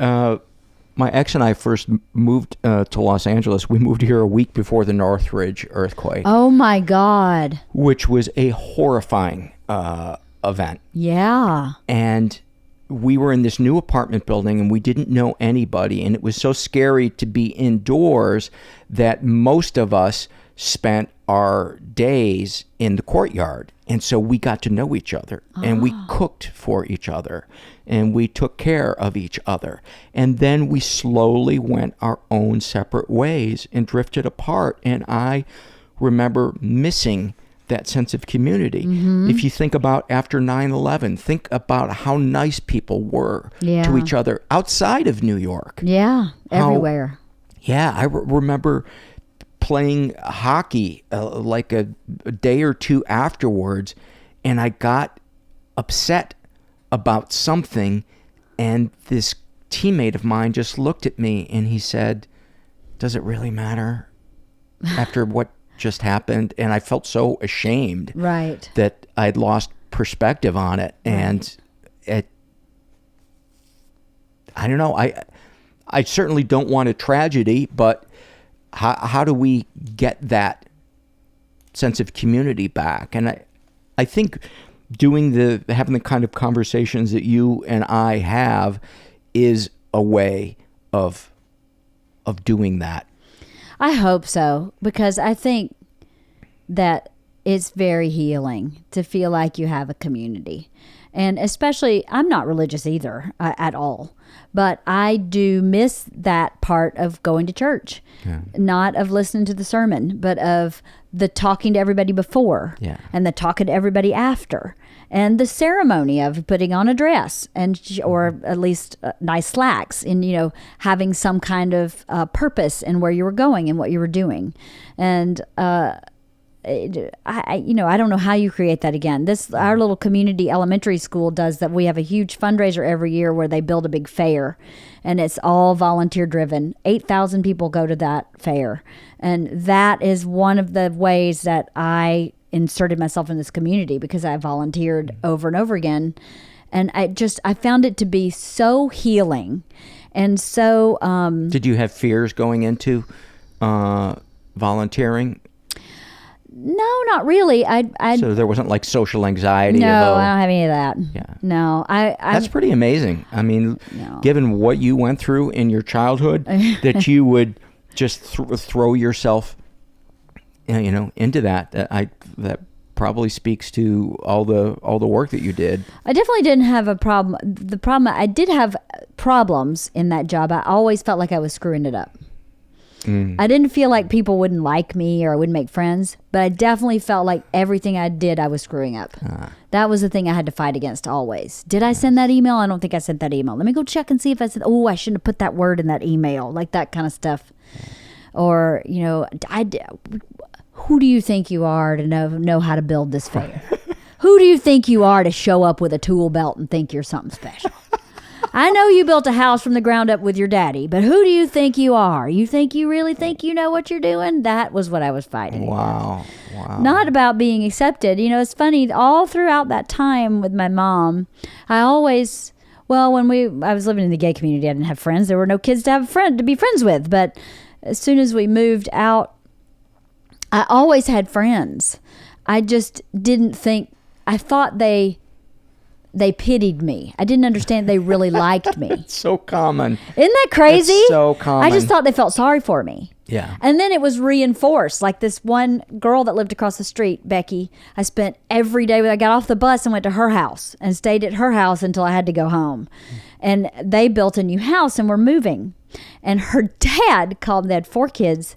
my ex and I first moved to Los Angeles, we moved here a week before the Northridge earthquake. Oh my God. Which was a horrifying event. Yeah. And we were in this new apartment building and we didn't know anybody. And it was so scary to be indoors that most of us spent our days in the courtyard. And so we got to know each other and we cooked for each other and we took care of each other. And then we slowly went our own separate ways and drifted apart. And I remember missing that sense of community. If you think about after 9/11, think about how nice people were to each other outside of New York. Yeah, everywhere. I remember playing hockey like a day or two afterwards, and I got upset about something, and this teammate of mine just looked at me and he said, "Does it really matter after what just happened?" And I felt so ashamed that I'd lost perspective on it. And I don't know, I certainly don't want a tragedy, but how do we get that sense of community back? And I think having the kind of conversations that you and I have is a way of doing that. I hope so, because I think that it's very healing to feel like you have a community. And especially, I'm not religious either at all, but I do miss that part of going to church, not of listening to the sermon, but of the talking to everybody before and the talking to everybody after, and the ceremony of putting on a dress or at least nice slacks, and having some kind of purpose in where you were going and what you were doing. And I don't know how you create that again. Our little community elementary school does that. We have a huge fundraiser every year where they build a big fair, and it's all volunteer driven. 8,000 people go to that fair, and that is one of the ways that I inserted myself in this community, because I volunteered over and over again, and I found it to be so healing, and so. Did you have fears going into volunteering? No, not really. So there wasn't like social anxiety? No, I don't have any of that. Yeah. No, That's pretty amazing. I mean, given what you went through in your childhood, that you would just throw yourself, into that. That probably speaks to all the work that you did. I definitely didn't have a problem. The problem, I did have problems in that job. I always felt like I was screwing it up. I didn't feel like people wouldn't like me or I wouldn't make friends, but I definitely felt like everything I did, I was screwing up. That was the thing I had to fight against always. Did I send that email? I don't think I sent that email. Let me go check and see if I said, I shouldn't have put that word in that email, like that kind of stuff. Or, who do you think you are to know how to build this fair? Who do you think you are to show up with a tool belt and think you're something special? I know you built a house from the ground up with your daddy, but who do you think you are? You really think you know what you're doing? That was what I was fighting. Wow. Not about being accepted. It's funny, all throughout that time with my mom, I always, when I was living in the gay community, I didn't have friends. There were no kids to be friends with. But as soon as we moved out, I always had friends. I just didn't think, I thought they pitied me. I didn't understand they really liked me. It's so common. Isn't that crazy? It's so common. I just thought they felt sorry for me. Yeah. And then it was reinforced. Like this one girl that lived across the street, Becky, I spent every day when I got off the bus and went to her house and stayed at her house until I had to go home. And they built a new house and were moving. And her dad called, they had 4 kids.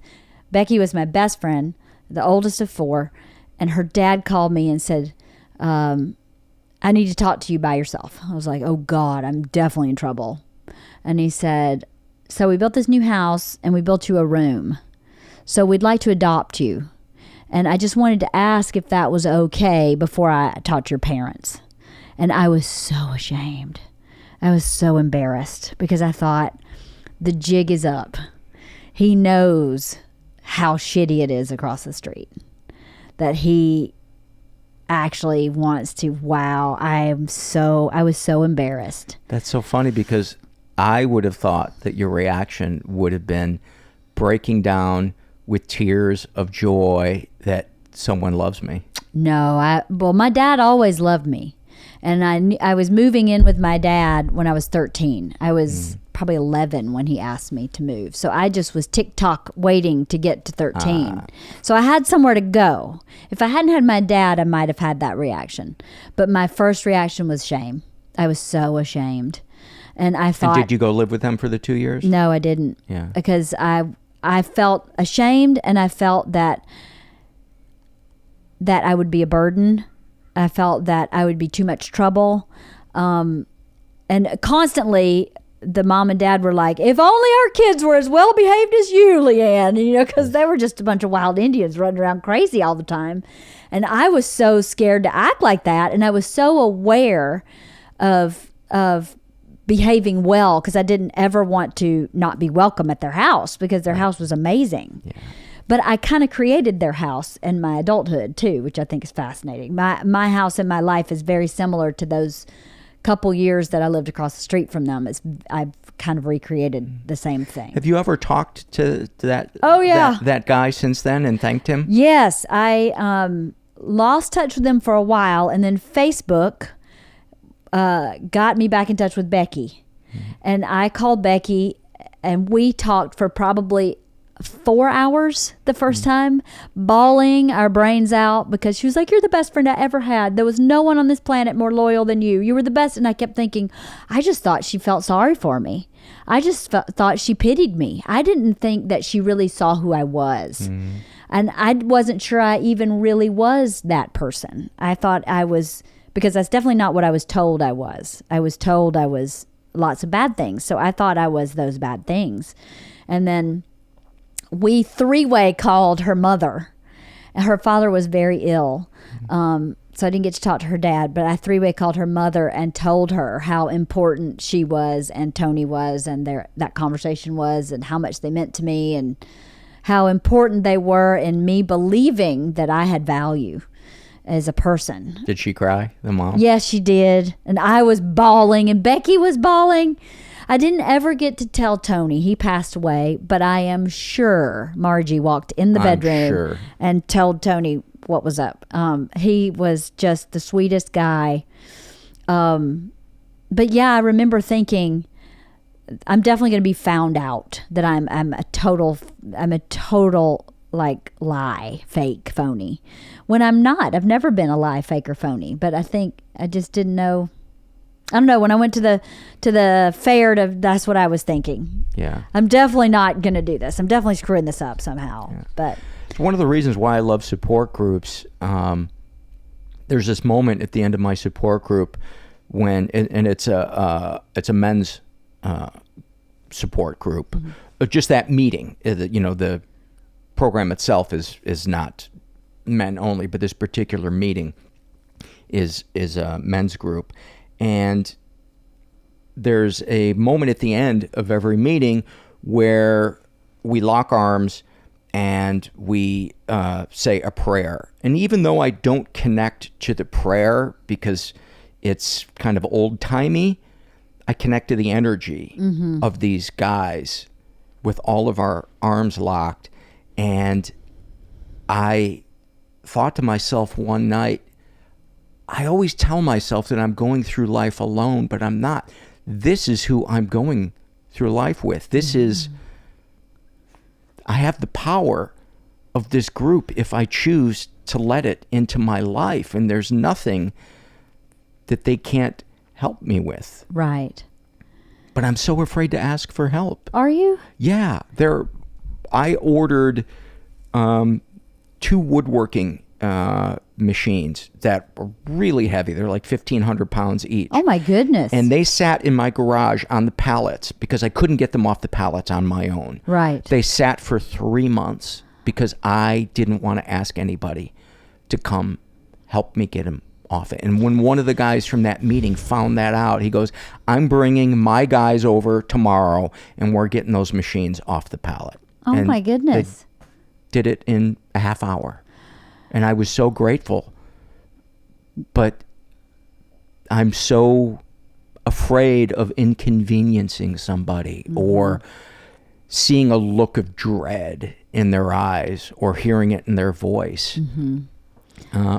Becky was my best friend, the oldest of 4. And her dad called me and said, I need to talk to you by yourself. I was like, oh God, I'm definitely in trouble. And he said, so we built this new house and we built you a room. So we'd like to adopt you. And I just wanted to ask if that was okay before I talked to your parents. And I was so ashamed. I was so embarrassed because I thought the jig is up. He knows how shitty it is across the street. That he actually wants to. I was so embarrassed. That's so funny because I would have thought that your reaction would have been breaking down with tears of joy that someone loves me. No, my dad always loved me. And I was moving in with my dad when I was 13. I was probably 11 when he asked me to move. So I just was tick-tock waiting to get to 13. So I had somewhere to go. If I hadn't had my dad, I might have had that reaction. But my first reaction was shame. I was so ashamed. And I thought... And did you go live with them for the 2 years? No, I didn't. Yeah. Because I felt ashamed and I felt that I would be a burden. I felt that I would be too much trouble. And constantly, the mom and dad were like, if only our kids were as well behaved as you, Leanne, because they were just a bunch of wild Indians running around crazy all the time. And I was so scared to act like that. And I was so aware of behaving well because I didn't ever want to not be welcome at their house because their house was amazing. Yeah. But I kind of created their house in my adulthood too, which I think is fascinating. My house in my life is very similar to those couple years that I lived across the street from them. I've kind of recreated the same thing. Have you ever talked to that? Oh yeah, that guy since then and thanked him? Yes, I lost touch with him for a while, and then Facebook got me back in touch with Becky, and I called Becky, and we talked for probably 4 hours the first time, bawling our brains out because she was like, you're the best friend I ever had. There was no one on this planet more loyal than you. You were the best. And I kept thinking, I just thought she felt sorry for me. I just thought she pitied me. I didn't think that she really saw who I was. And I wasn't sure I even really was that person. I thought I was, because that's definitely not what I was told I was. I was told I was lots of bad things. So I thought I was those bad things. And then we 3-way called her mother. Her father was very ill. So I didn't get to talk to her dad, but I 3-way called her mother and told her how important she was and Tony was and that conversation was and how much they meant to me and how important they were in me believing that I had value as a person. Did she cry, the mom? Yes, she did. And I was bawling and Becky was bawling. I didn't ever get to tell Tony. He passed away, but I am sure Margie walked in the bedroom and told Tony what was up. He was just the sweetest guy. But yeah, I remember thinking, I'm definitely going to be found out that I'm a total like lie, fake, phony, when I'm not. I've never been a lie, fake, or phony, but I think I just didn't know. I don't know. When I went to the fair, that's what I was thinking. Yeah. I'm definitely not going to do this. I'm definitely screwing this up somehow. Yeah. But it's one of the reasons why I love support groups. There's this moment at the end of my support group when, and it's a men's support group. Mm-hmm. Just that meeting, the program itself is not men only, but this particular meeting is a men's group. And there's a moment at the end of every meeting where we lock arms and we say a prayer. And even though I don't connect to the prayer because it's kind of old-timey, I connect to the energy mm-hmm. of these guys with all of our arms locked. And I thought to myself one night, I always tell myself that I'm going through life alone, but I'm not. This is who I'm going through life with. This mm-hmm. is, I have the power of this group if I choose to let it into my life, and there's nothing that they can't help me with. Right. But I'm so afraid to ask for help. Are you? Yeah. I ordered 2 woodworking machines that were really heavy. They're like 1,500 pounds each. Oh my goodness. And they sat in my garage on the pallets because I couldn't get them off the pallets on my own. Right. They sat for 3 months because I didn't want to ask anybody to come help me get them off it. And when one of the guys from that meeting found that out, he goes, I'm bringing my guys over tomorrow and we're getting those machines off the pallet. Oh and my goodness. They did it in a half hour. And I was so grateful. But I'm so afraid of inconveniencing somebody mm-hmm. or seeing a look of dread in their eyes or hearing it in their voice. Mm-hmm.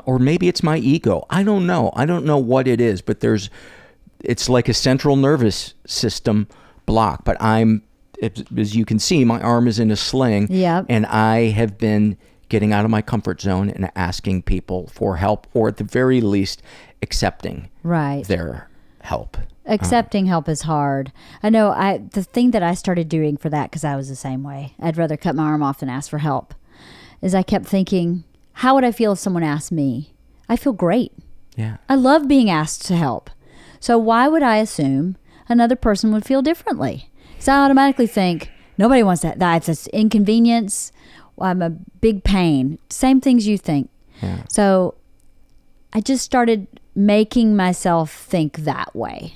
Or maybe it's my ego. I don't know. I don't know what it is, but it's like a central nervous system block. But as you can see, my arm is in a sling. Yep. And I have been getting out of my comfort zone and asking people for help, or at the very least, accepting right. their help. Accepting help is hard. I know the thing that I started doing for that, because I was the same way, I'd rather cut my arm off than ask for help, is I kept thinking, how would I feel if someone asked me? I feel great. Yeah. I love being asked to help. So why would I assume another person would feel differently? So I automatically think, nobody wants that. That's an inconvenience. I'm a big pain. Same things you think. Yeah. So I just started making myself think that way.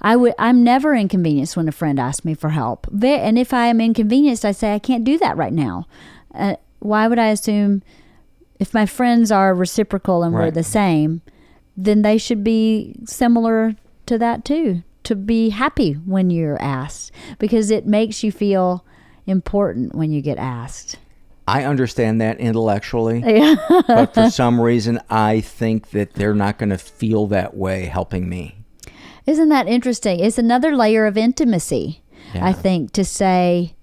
I'm never inconvenienced when a friend asks me for help. And if I am inconvenienced, I say, I can't do that right now. Why would I assume if my friends are reciprocal and right. we're the same, then they should be similar to that too, to be happy when you're asked, because it makes you feel important when you get asked. I understand that intellectually, yeah. but for some reason, I think that they're not going to feel that way helping me. Isn't that interesting? It's another layer of intimacy, yeah. I think, to say,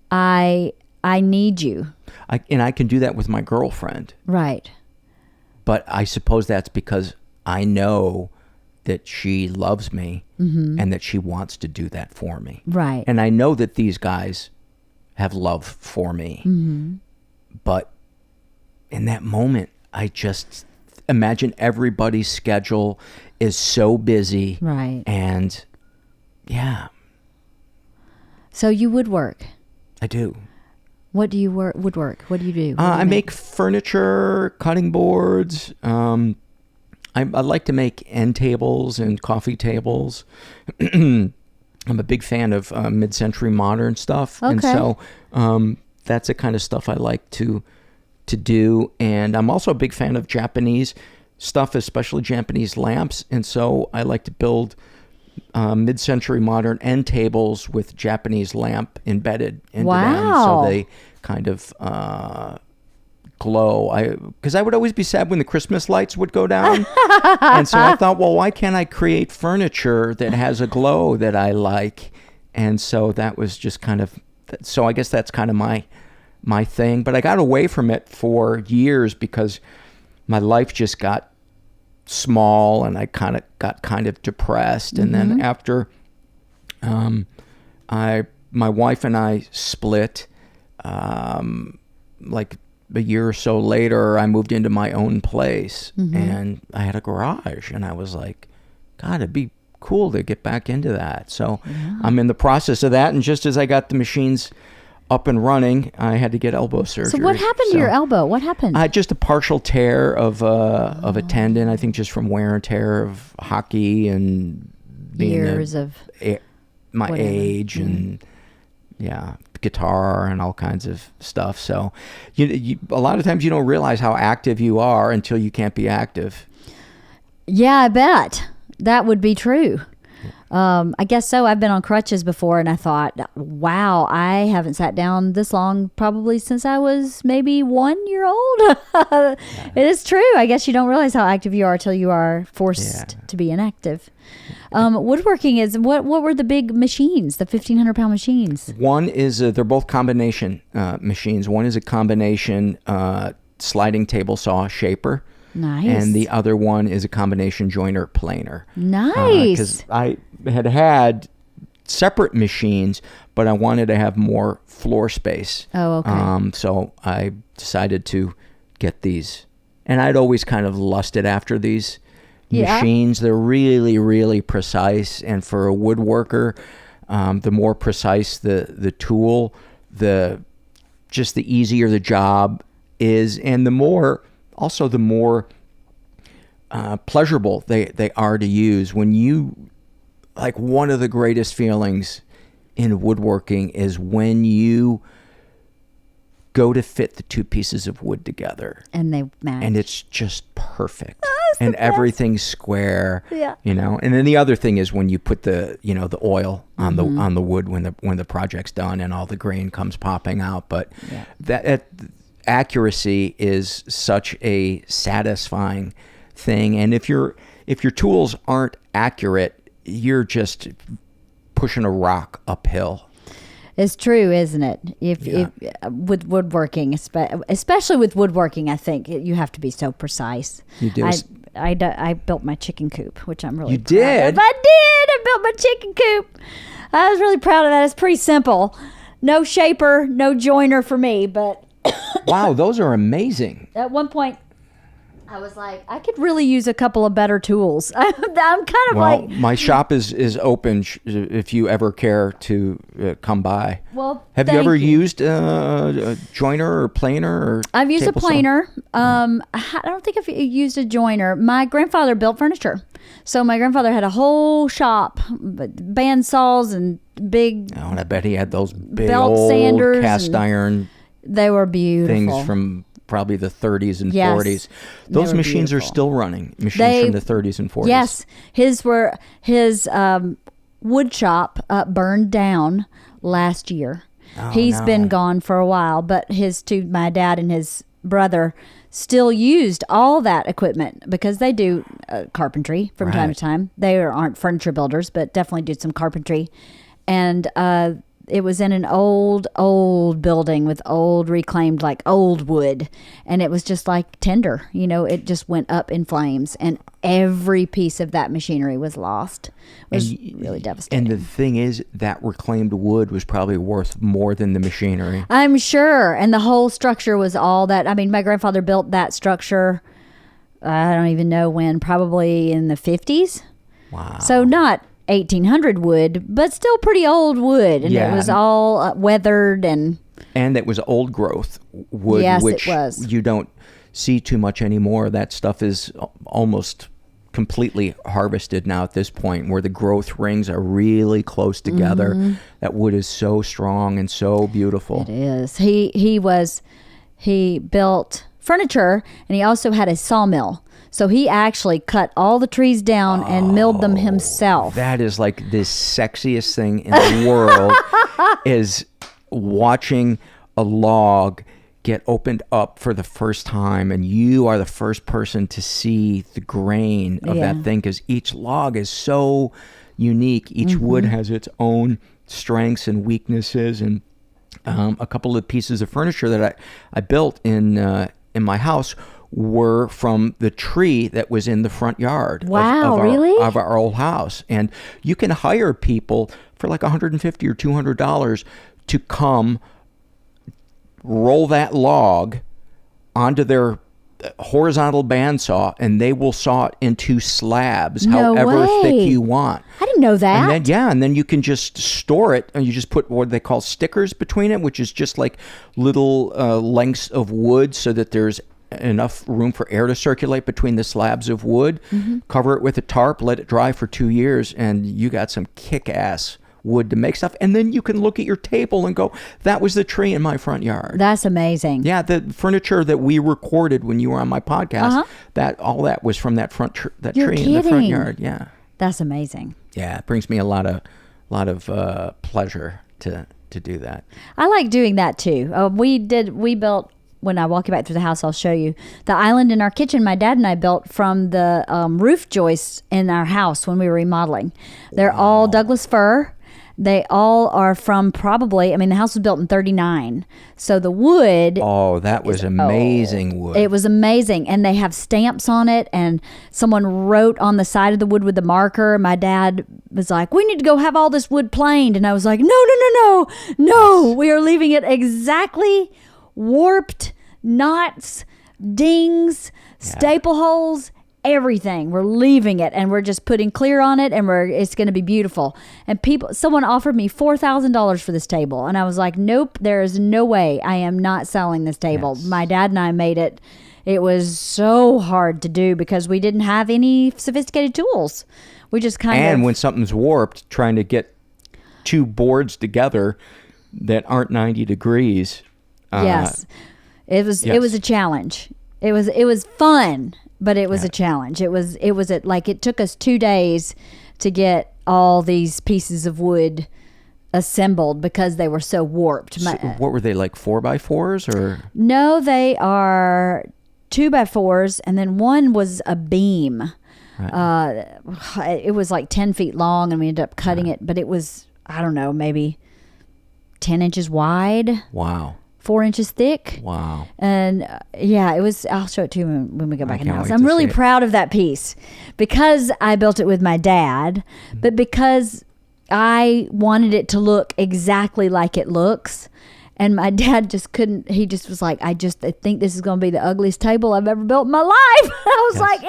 I need you. And I can do that with my girlfriend. Right. But I suppose that's because I know that she loves me mm-hmm. and that she wants to do that for me. Right. And I know that these guys have love for me. Mm-hmm. But in that moment, I just imagine everybody's schedule is so busy. Right. And yeah. So you woodwork. I do. What do you woodwork? What do you do? I make furniture, cutting boards. I like to make end tables and coffee tables. I'm a big fan of mid-century modern stuff. Okay. And so that's the kind of stuff I like to do. And I'm also a big fan of Japanese stuff, especially Japanese lamps. And so I like to build mid-century modern end tables with Japanese lamp embedded into them. So they kind of glow. Because I would always be sad when the Christmas lights would go down. And so I thought, well, why can't I create furniture that has a glow that I like? And so that was just kind of, so I guess that's kind of my thing. But I got away from it for years because my life just got small and I got kind of depressed. And then after my wife and I split, like a year or so later, I moved into my own place and I had a garage, and I was like, God, it'd be cool to get back into that. So I'm in the process of that. And just as I got the machines up and running, I had to get elbow surgery. So what happened to your elbow? What happened? Just a partial tear of a tendon, I think just from wear and tear of hockey and being years of my whatever. Age and guitar and all kinds of stuff. So you a lot of times you don't realize how active you are until you can't be active. Yeah, I bet that would be true. I guess so. I've been on crutches before, and I thought, wow, I haven't sat down this long probably since I was maybe 1 year old. It is true. I guess you don't realize how active you are till you are forced to be inactive. Woodworking is, what were the big machines, the 1,500-pound machines? One is, they're both combination machines. One is a combination sliding table saw shaper. Nice. And the other one is a combination joiner planer. Nice. Because I had separate machines, but I wanted to have more floor space. Oh, okay. So I decided to get these. And I'd always kind of lusted after these machines. They're really, really precise. And for a woodworker, the more precise the tool, the easier the job is. And the more pleasurable they are to use. When you, like, one of the greatest feelings in woodworking is when you go to fit the two pieces of wood together And they match. and it's just perfect. it's And the best. everything's square. Yeah. And then the other thing is when you put the oil on the wood when the project's done and all the grain comes popping out. But that accuracy is such a satisfying thing. And if your tools aren't accurate, you're just pushing a rock uphill. It's true, isn't it? If with woodworking, especially with woodworking, I think you have to be so precise. You do. I built my chicken coop, which I'm really You proud did? of. I did. I built my chicken coop. I was really proud of that. It's pretty simple. No shaper, no joiner for me, but Wow, those are amazing. at one point I was like, I could really use a couple of better tools. I'm kind of Well, like, my shop is open if you ever care to come by. well, Have you thank ever used a joiner or planer? Or I've used a table saw? planer. I don't think I've used a joiner. My grandfather built furniture. So my grandfather had a whole shop, band saws and big, Oh, and I bet he had those big Belt old sanders cast and iron they were beautiful. things from probably the 30s and Yes, 40s. they Those were machines are beautiful. still running. Machines from the 30s and 40s. Yes. His wood shop burned down last year. He's been gone for a while, but my dad and his brother still used all that equipment because they do carpentry from time to time. They aren't furniture builders, but definitely do some carpentry. And it was in an old building with old reclaimed, like old wood. And it was just like tinder, it just went up in flames. And every piece of that machinery was lost. It was really devastating. And the thing is, that reclaimed wood was probably worth more than the machinery. I'm sure. And the whole structure was all that. I mean, my grandfather built that structure, I don't even know when, probably in the 50s. Wow. So not 1800 wood, but still pretty old wood. And it was all weathered and it was old growth wood, Yes, which it was. you don't see too much anymore. That stuff is almost completely harvested now at this point, where the growth rings are really close together. Mm-hmm. That wood is so strong and so beautiful. It is. He built furniture, and he also had a sawmill. So he actually cut all the trees down and milled them himself. That is like the sexiest thing in the world is watching a log get opened up for the first time and you are the first person to see the grain of that thing, because each log is so unique. Each wood has its own strengths and weaknesses. And a couple of pieces of furniture that I built in my house were from the tree that was in the front yard of our old house. And you can hire people for like $150 or $200 to come roll that log onto their horizontal bandsaw, and they will saw it into slabs however thick you want. I didn't know that. And then you can just store it, and you just put what they call stickers between it, which is just like little lengths of wood so that there's enough room for air to circulate between the slabs of wood. Cover it with a tarp, let it dry for 2 years, and you got some kick-ass wood to make stuff. And then you can look at your table and go, that was the tree in my front yard. That's amazing. Yeah, the furniture that we recorded when you were on my podcast, all that was from that tree in the front yard. Yeah, that's amazing. Yeah, it brings me a lot of pleasure to do that. I like doing that too. We built, when I walk you back through the house, I'll show you the island in our kitchen. My dad and I built from the roof joists in our house when we were remodeling. They're all Douglas fir. They all are from the house was built in 1939. So the wood. Oh, that was amazing wood. It was amazing. And they have stamps on it. And someone wrote on the side of the wood with the marker. My dad was like, we need to go have all this wood planed. And I was like, no. We are leaving it exactly warped, knots, dings, staple holes, everything. We're leaving it, and we're just putting clear on it, and it's going to be beautiful. And someone offered me $4,000 for this table, and I was like, nope, there is no way. I am not selling this table. Yes. My dad and I made it. It was so hard to do because we didn't have any sophisticated tools. We just And when something's warped, trying to get two boards together that aren't 90 degrees. Yes. It was a challenge. It was fun, but it was a challenge. It took us 2 days to get all these pieces of wood assembled because they were so warped. So what were they, like 4x4s or? No, they are 2x4s, and then one was a beam. Right. It was like 10 feet long, and we ended up cutting it, but it was, I don't know, maybe 10 inches wide. Wow. 4 inches thick. Wow. And it was, I'll show it to you when we go back in the house. I'm really proud of that piece because I built it with my dad, but because I wanted it to look exactly like it looks. And my dad just couldn't, he just was like, I think this is going to be the ugliest table I've ever built in my life. I was like,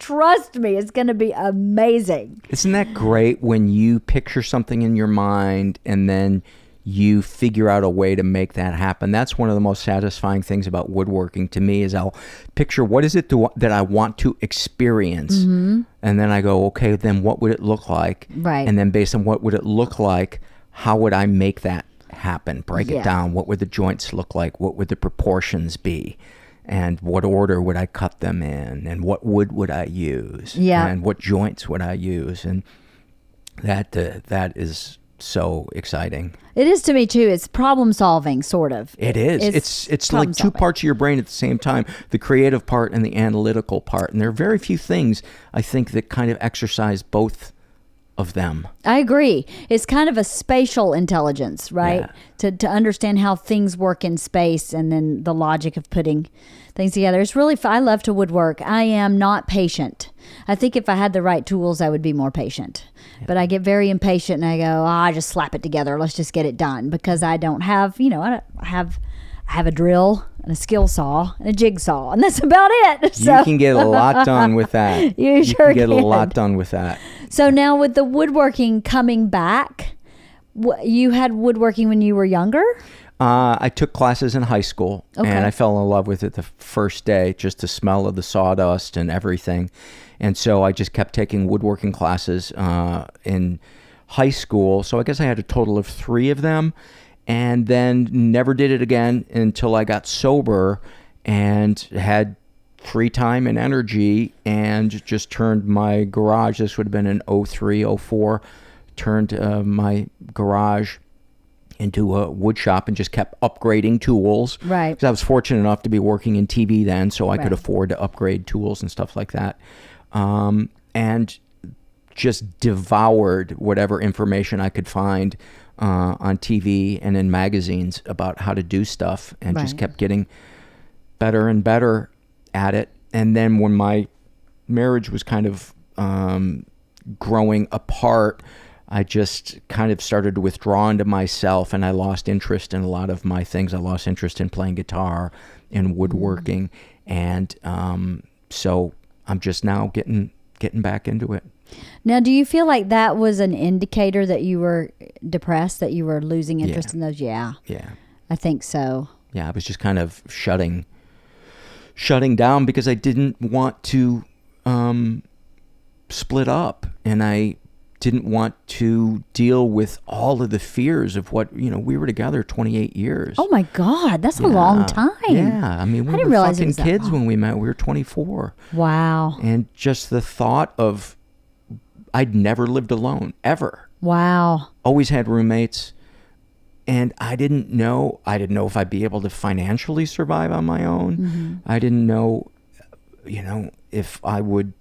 trust me, it's going to be amazing. Isn't that great when you picture something in your mind and then you figure out a way to make that happen? That's one of the most satisfying things about woodworking to me is I'll picture what is it that I want to experience. And then I go, okay, then what would it look like? Right. And then based on what would it look like, how would I make that happen? Break it down. What would the joints look like? What would the proportions be? And what order would I cut them in? And what wood would I use? Yeah. And what joints would I use? And that is so exciting. It is to me too. It's problem solving, sort of. It is. It's like two parts of your brain at the same time, the creative part and the analytical part. And there are very few things, I think, that kind of exercise both of them. I agree. It's kind of a spatial intelligence, right? Yeah. To understand how things work in space and then the logic of putting things together. It's really, I love to woodwork. I am not patient. I think if I had the right tools, I would be more patient. Yeah. But I get very impatient and I go, I just slap it together. Let's just get it done because I don't have, I have a drill and a skill saw and a jigsaw, and that's about it. So. You can get a lot done with that. You sure can. Get a lot done with that. So now with the woodworking coming back, you had woodworking when you were younger? I took classes in high school, and I fell in love with it the first day, just the smell of the sawdust and everything. And so I just kept taking woodworking classes in high school. So I guess I had a total of 3 of them, and then never did it again until I got sober and had free time and energy and just turned my garage, this would have been in 03, 04, turned my garage into a wood shop and just kept upgrading tools. Right. Because I was fortunate enough to be working in TV then, so I could Right. afford to upgrade tools and stuff like that. And just devoured whatever information I could find on TV and in magazines about how to do stuff, and just Right. kept getting better and better at it. And then when my marriage was kind of growing apart, I just kind of started to withdraw into myself, and I lost interest in a lot of my things. I lost interest in playing guitar and woodworking. And so I'm just now getting back into it. Now, do you feel like that was an indicator that you were depressed, that you were losing interest in those? Yeah, Yeah. I think so. Yeah, I was just kind of shutting down because I didn't want to split up, and I didn't want to deal with all of the fears of what, we were together 28 years. Oh my God, that's a long time. Yeah, I mean, we didn't were realize it fucking was that kids long. when we met. We were 24. Wow. And just the thought of, I'd never lived alone, ever. Wow. Always had roommates. And I didn't know if I'd be able to financially survive on my own. Mm-hmm. I didn't know, if I would,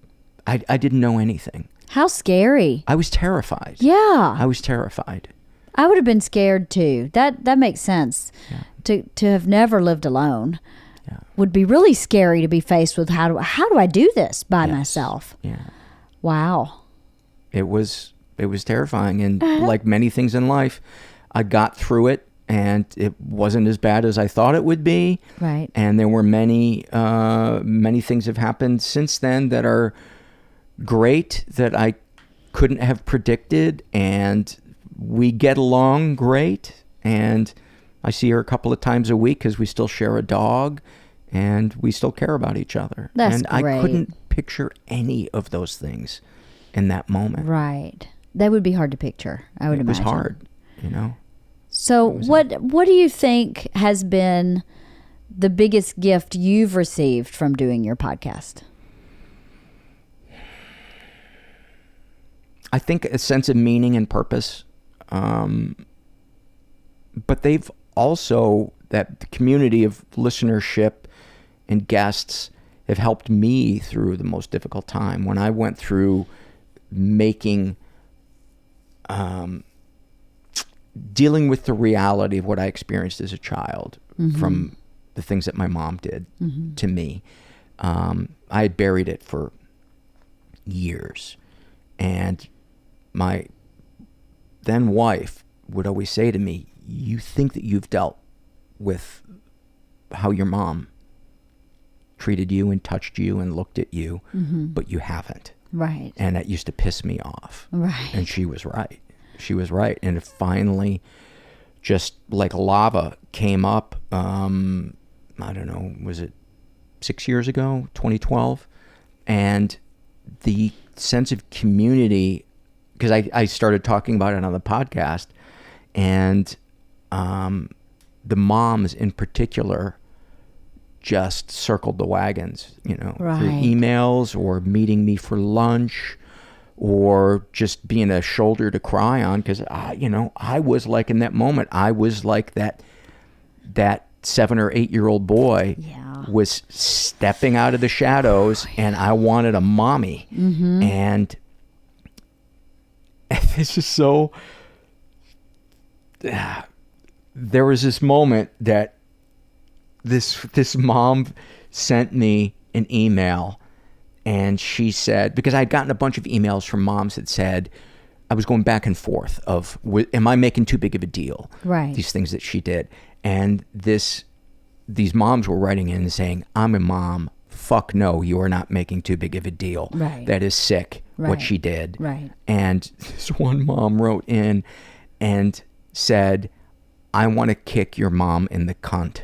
I didn't know anything. How scary. I was terrified. Yeah. I was terrified. I would have been scared too. That makes sense. Yeah. To have never lived alone Yeah. would be really scary to be faced with how do I do this by Yes. myself? Yeah. Wow. It was terrifying, and like many things in life, I got through it, and it wasn't as bad as I thought it would be. Right. And there were many things have happened since then that are great, that I couldn't have predicted, and we get along great, and I see her a couple of times a week because we still share a dog, and we still care about each other. That's and great. I couldn't picture any of those things in that moment. Right. That would be hard to picture, I would It was imagine. hard, So what do you think has been the biggest gift you've received from doing your podcast? I think a sense of meaning and purpose. But they've also, that the community of listenership and guests have helped me through the most difficult time. When I went through dealing with the reality of what I experienced as a child from the things that my mom did to me, I had buried it for years. And my then wife would always say to me, you think that you've dealt with how your mom treated you and touched you and looked at you, but you haven't. Right. And that used to piss me off. Right. And she was right. She was right. And it finally, just like lava, came up, I don't know, was it 6 years ago, 2012? And the sense of community, because I started talking about it on the podcast, and the moms in particular just circled the wagons, through Right. emails or meeting me for lunch or just being a shoulder to cry on, because I was like, in that moment, I was like that 7 or 8 year old boy was stepping out of the shadows, and I wanted a mommy. And it's just so, there was this moment that this mom sent me an email, and she said, because I'd gotten a bunch of emails from moms that said, I was going back and forth of, am I making too big of a deal? Right. These things that she did. And these moms were writing in and saying, I'm a mom. Fuck no, you are not making too big of a deal. Right. That is sick, what Right. she did. Right. And this one mom wrote in and said, I want to kick your mom in the cunt.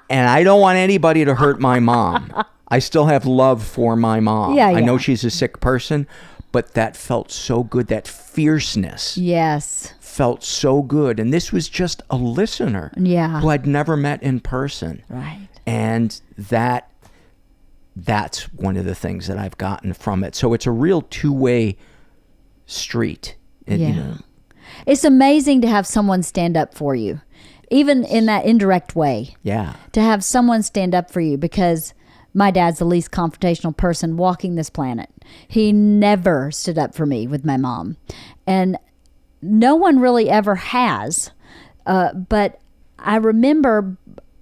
And I don't want anybody to hurt my mom. I still have love for my mom. Yeah, I know yeah. she's a sick person, but that felt so good. That fierceness Yes. felt so good. And this was just a listener Yeah. who I'd never met in person. Right. And that's one of the things that I've gotten from it. So it's a real two-way street. And, Yeah. It's amazing to have someone stand up for you, even in that indirect way. Yeah. To have someone stand up for you, because my dad's the least confrontational person walking this planet. He never stood up for me with my mom. And no one really ever has. But I remember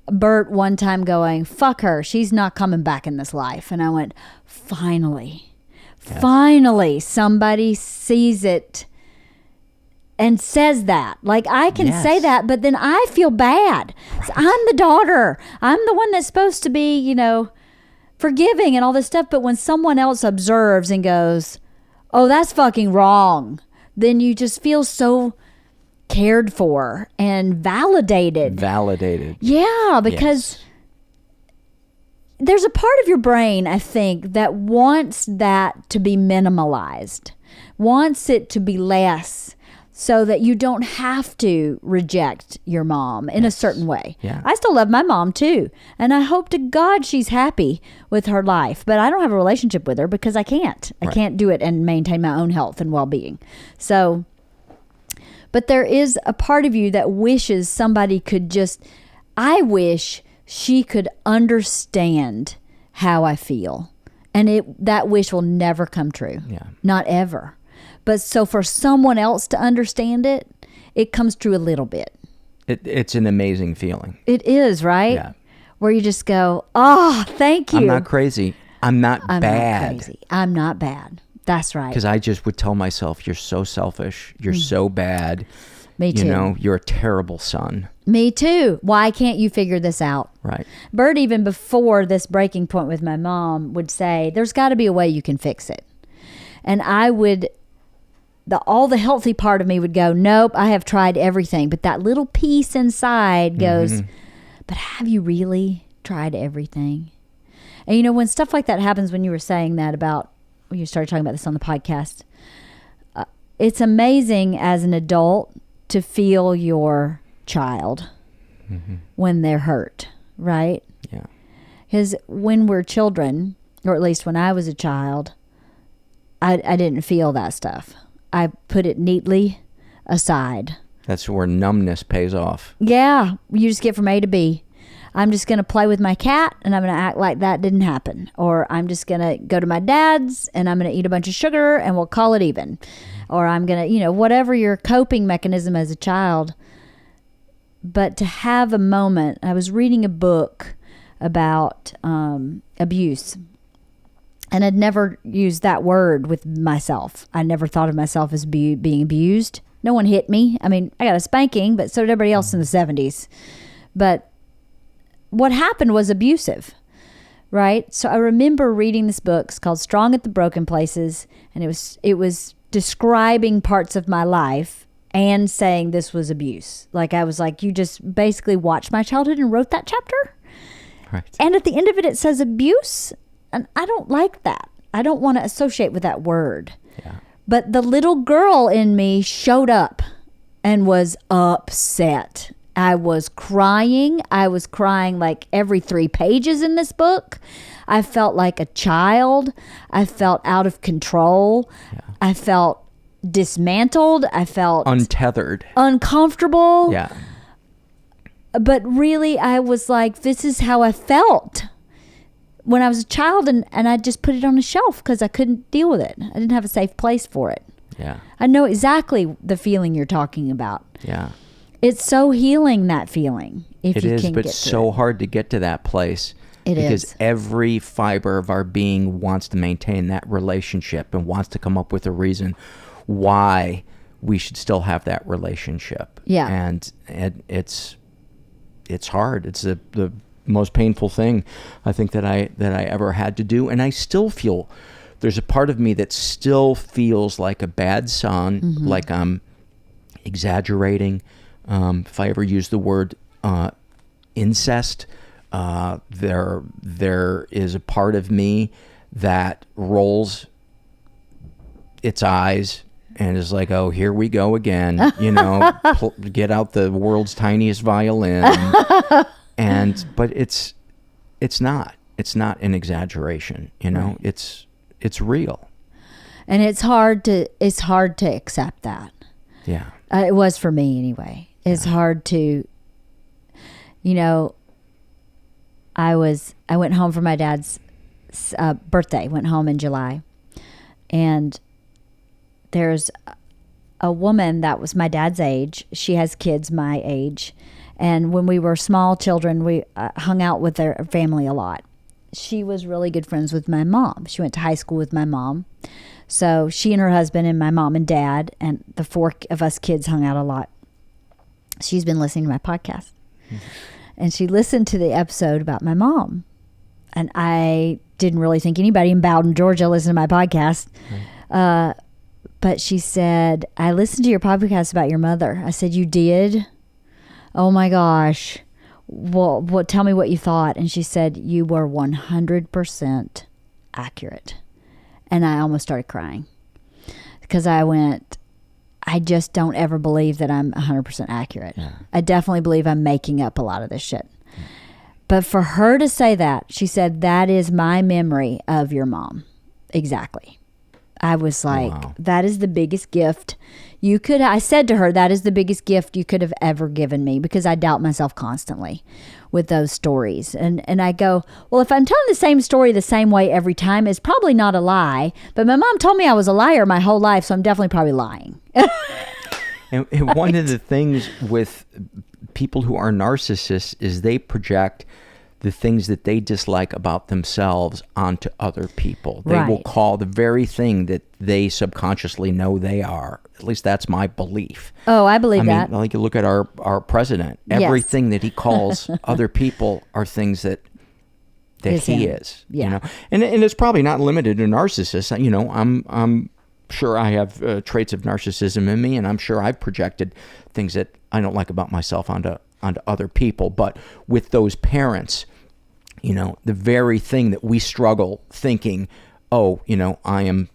Bert one time going, fuck her, she's not coming back in this life. And I went, finally, finally somebody sees it and says that. Like, I can say that, but then I feel bad. Right. So I'm the daughter. I'm the one that's supposed to be, you know, forgiving and all this stuff. But when someone else observes and goes, oh, that's fucking wrong, then you just feel so cared for and validated. Yeah, because there's a part of your brain, I think, that wants that to be minimalized, wants it to be less, so that you don't have to reject your mom in a certain way. Yeah. I still love my mom too, and I hope to God she's happy with her life, but I don't have a relationship with her because I can't. I can't do it and maintain my own health and well-being. So, but there is a part of you that wishes somebody could just, I wish she could understand how I feel. And that wish will never come true. Yeah. Not ever. But so for someone else to understand it, it comes true a little bit. It's an amazing feeling. It is, right? Yeah. Where you just go, oh, thank you. I'm not crazy. I'm not bad. Not crazy. I'm not bad. That's right. Because I just would tell myself, you're so selfish. You're so bad. Me too. You know, you're a terrible son. Me too. Why can't you figure this out? Right. Bert, even before this breaking point with my mom, would say, there's got to be a way you can fix it. And I would, all the healthy part of me would go, nope, I have tried everything. But that little piece inside goes, but have you really tried everything? And you know, when stuff like that happens, when you were saying that about, when you started talking about this on the podcast, it's amazing as an adult to feel your child when they're hurt, right? Yeah. Because when we're children, or at least when I was a child, I didn't feel that stuff. I put it neatly aside. That's where numbness pays off. Yeah. You just get from A to B. I'm just going to play with my cat and I'm going to act like that didn't happen. Or I'm just going to go to my dad's and I'm going to eat a bunch of sugar and we'll call it even. Or I'm going to, you know, whatever your coping mechanism as a child. But to have a moment, I was reading a book about abuse. And I'd never used that word with myself. I never thought of myself as being abused. No one hit me. I mean, I got a spanking, but so did everybody else in the 70s. But what happened was abusive, right? So I remember reading this book. It's called Strong at the Broken Places. And it was describing parts of my life and saying this was abuse. Like, I was like, you just basically watched my childhood and wrote that chapter? Right. And at the end of it, it says abuse. And I don't like that. I don't want to associate with that word. Yeah. But the little girl in me showed up and was upset. I was crying. I was crying like every 3 pages in this book. I felt like a child. I felt out of control. Yeah. I felt dismantled. I felt untethered, uncomfortable. Yeah. But really, I was like, this is how I felt when I was a child, and I just put it on a shelf because I couldn't deal with it. I didn't have a safe place for it. Yeah. I know exactly the feeling you're talking about. Yeah. It's so healing, that feeling. If it you is, can but get it's so it. hard to get to that place. It because is. every fiber of our being wants to maintain that relationship and wants to come up with a reason why we should still have that relationship. Yeah. And it's hard. It's the most painful thing I think that I ever had to do. And I still feel, there's a part of me that still feels like a bad son, like I'm exaggerating. If I ever use the word incest, there is a part of me that rolls its eyes and is like, oh, here we go again, you know, get out the world's tiniest violin. But it's not an exaggeration, you know, right. It's real. And it's hard to accept that. Yeah. It was for me anyway. It's hard to, I went home for my dad's birthday, went home in July. And there's a woman that was my dad's age. She has kids my age. And when we were small children, we hung out with their family a lot. She was really good friends with my mom. She went to high school with my mom. So she and her husband and my mom and dad and the 4 of us kids hung out a lot. She's been listening to my podcast. Mm-hmm. And she listened to the episode about my mom. And I didn't really think anybody in Bowden, Georgia listened to my podcast. Right. But she said, I listened to your podcast about your mother. I said, you did? Oh my gosh. Well, tell me what you thought. And she said, you were 100% accurate. And I almost started crying because I just don't ever believe that I'm 100% accurate. Yeah. I definitely believe I'm making up a lot of this shit. Yeah. But for her to say that, she said, that is my memory of your mom. Exactly. I was like, wow. That is the biggest gift I said to her, that is the biggest gift you could have ever given me, because I doubt myself constantly with those stories. And I go, well, if I'm telling the same story the same way every time, it's probably not a lie. But my mom told me I was a liar my whole life, so I'm definitely probably lying. And one of the things with people who are narcissists is they project the things that they dislike about themselves onto other people. They will call the very thing that they subconsciously know they are. At least that's my belief. Oh, I believe that. Like you look at our president. Everything that he calls other people are things that he is. Yeah. And it's probably not limited to narcissists. I'm sure I have traits of narcissism in me, and I'm sure I've projected things that I don't like about myself onto other people. But with those parents, the very thing that we struggle thinking, I am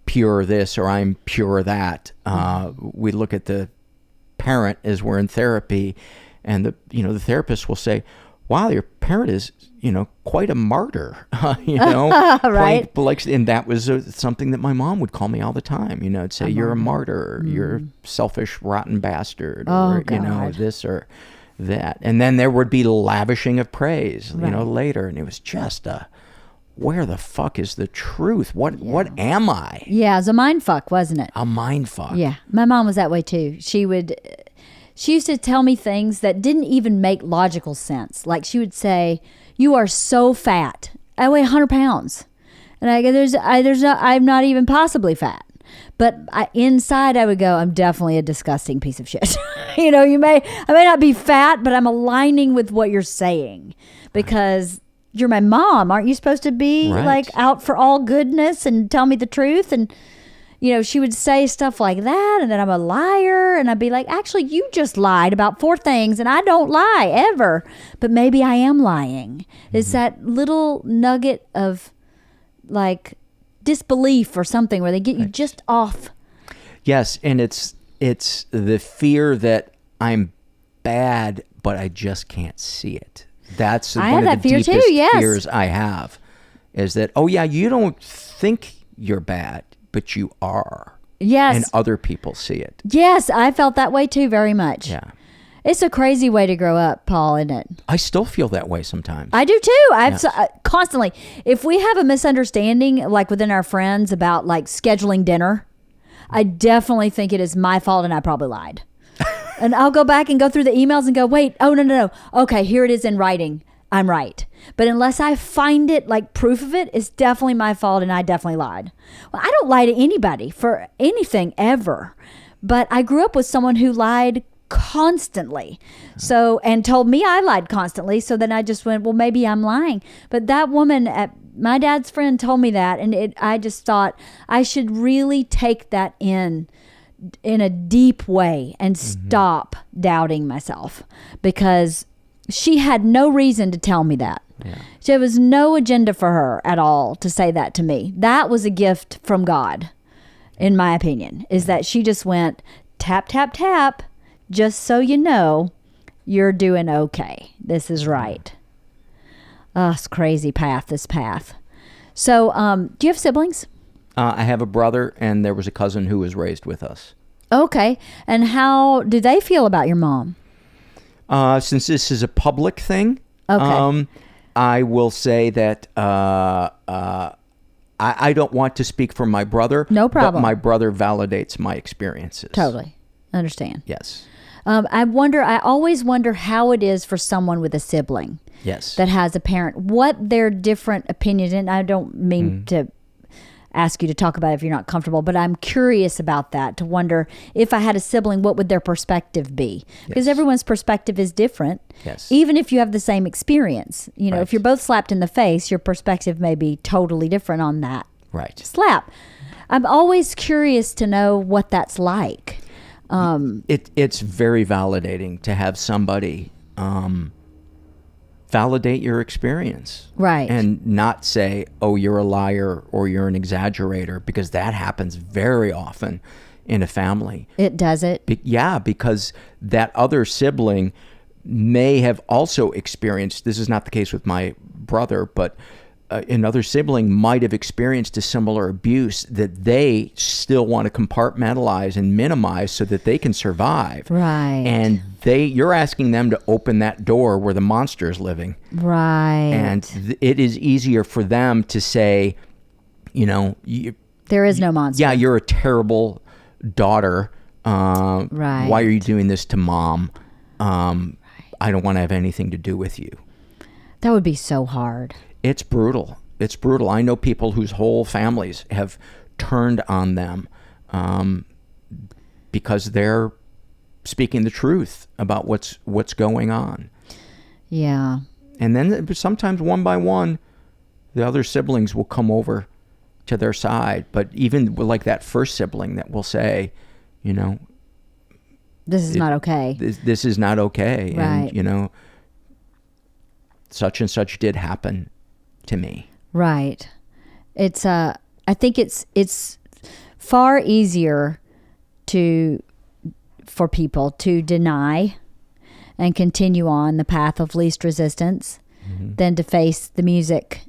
pure this or I'm pure that. We look at the parent as we're in therapy, and the therapist will say, wow, your parent is, quite a martyr, right? And that was something that my mom would call me all the time, it'd say, you're a martyr, you're a selfish, rotten bastard, or, this or that. And then there would be lavishing of praise, later. And it was just where the fuck is the truth? What am I? Yeah, it was a mind fuck, wasn't it? A mind fuck. Yeah. My mom was that way too. She used to tell me things that didn't even make logical sense. Like she would say, you are so fat. I weigh 100 pounds. And I go, I'm not even possibly fat. But inside I would go, I'm definitely a disgusting piece of shit. I may not be fat, but I'm aligning with what you're saying, because you're my mom. Aren't you supposed to be like out for all goodness and tell me the truth? And, she would say stuff like that, and then I'm a liar. And I'd be like, actually, you just lied about 4 things, and I don't lie ever. But maybe I am lying. Mm-hmm. It's that little nugget of like disbelief or something where they get you just off. Yes, and it's the fear that I'm bad, but I just can't see it. That's one of the deepest fears I have, is that, you don't think you're bad, but you are. Yes. And other people see it. Yes, I felt that way too, very much. Yeah. It's a crazy way to grow up, Paul, isn't it? I still feel that way sometimes. I do too. Constantly. If we have a misunderstanding, like within our friends, about like scheduling dinner, I definitely think it is my fault and I probably lied. And I'll go back and go through the emails and go, wait, no. Okay, here it is in writing. I'm right. But unless I find it, like proof of it, it's definitely my fault and I definitely lied. Well, I don't lie to anybody for anything ever. But I grew up with someone who lied constantly. So, and told me I lied constantly. So then I just went, well, maybe I'm lying. But that woman, my dad's friend, told me that. And I just thought I should really take that in a deep way and stop doubting myself, because she had no reason to tell me that. Yeah. There was no agenda for her at all to say that to me. That was a gift from God, in my opinion, is that she just went, tap, tap, tap, just so you know, you're doing okay. This is right. It's crazy this path. So, do you have siblings? I have a brother, and there was a cousin who was raised with us. Okay. And how do they feel about your mom? Since this is a public thing, Okay. I will say that I don't want to speak for my brother. No problem. But my brother validates my experiences. Totally. Understand. Yes. I always wonder how it is for someone with a sibling Yes. that has a parent, what their different opinions, and I don't mean to ask you to talk about it if you're not comfortable, but I'm curious about that, to wonder if I had a sibling, what would their perspective be? Because everyone's perspective is different. Yes. Even if you have the same experience, you know, Right. if you're both slapped in the face, your perspective may be totally different on that Right. slap. I'm always curious to know what that's like. It's very validating to have somebody validate your experience. Right. And not say, oh, you're a liar or you're an exaggerator, because that happens very often in a family. It does it. Yeah, because that other sibling may have also experienced, this is not the case with my brother, but another sibling might have experienced a similar abuse that they still want to compartmentalize and minimize so that they can survive. Right. And you're asking them to open that door where the monster is living. Right. And it is easier for them to say, you know, there is no monster. yeah, you're a terrible daughter. Right. Why are you doing this to mom? I don't want to have anything to do with you. That would be so hard. It's brutal. It's brutal. I know people whose whole families have turned on them because they're speaking the truth about what's going on. Yeah. And then sometimes one by one, the other siblings will come over to their side. But even like that first sibling that will say, you know, This is not okay. This is not okay. Right. And, you know, such and such did happen to me. Right. It's I think it's far easier for people to deny and continue on the path of least resistance than to face the music,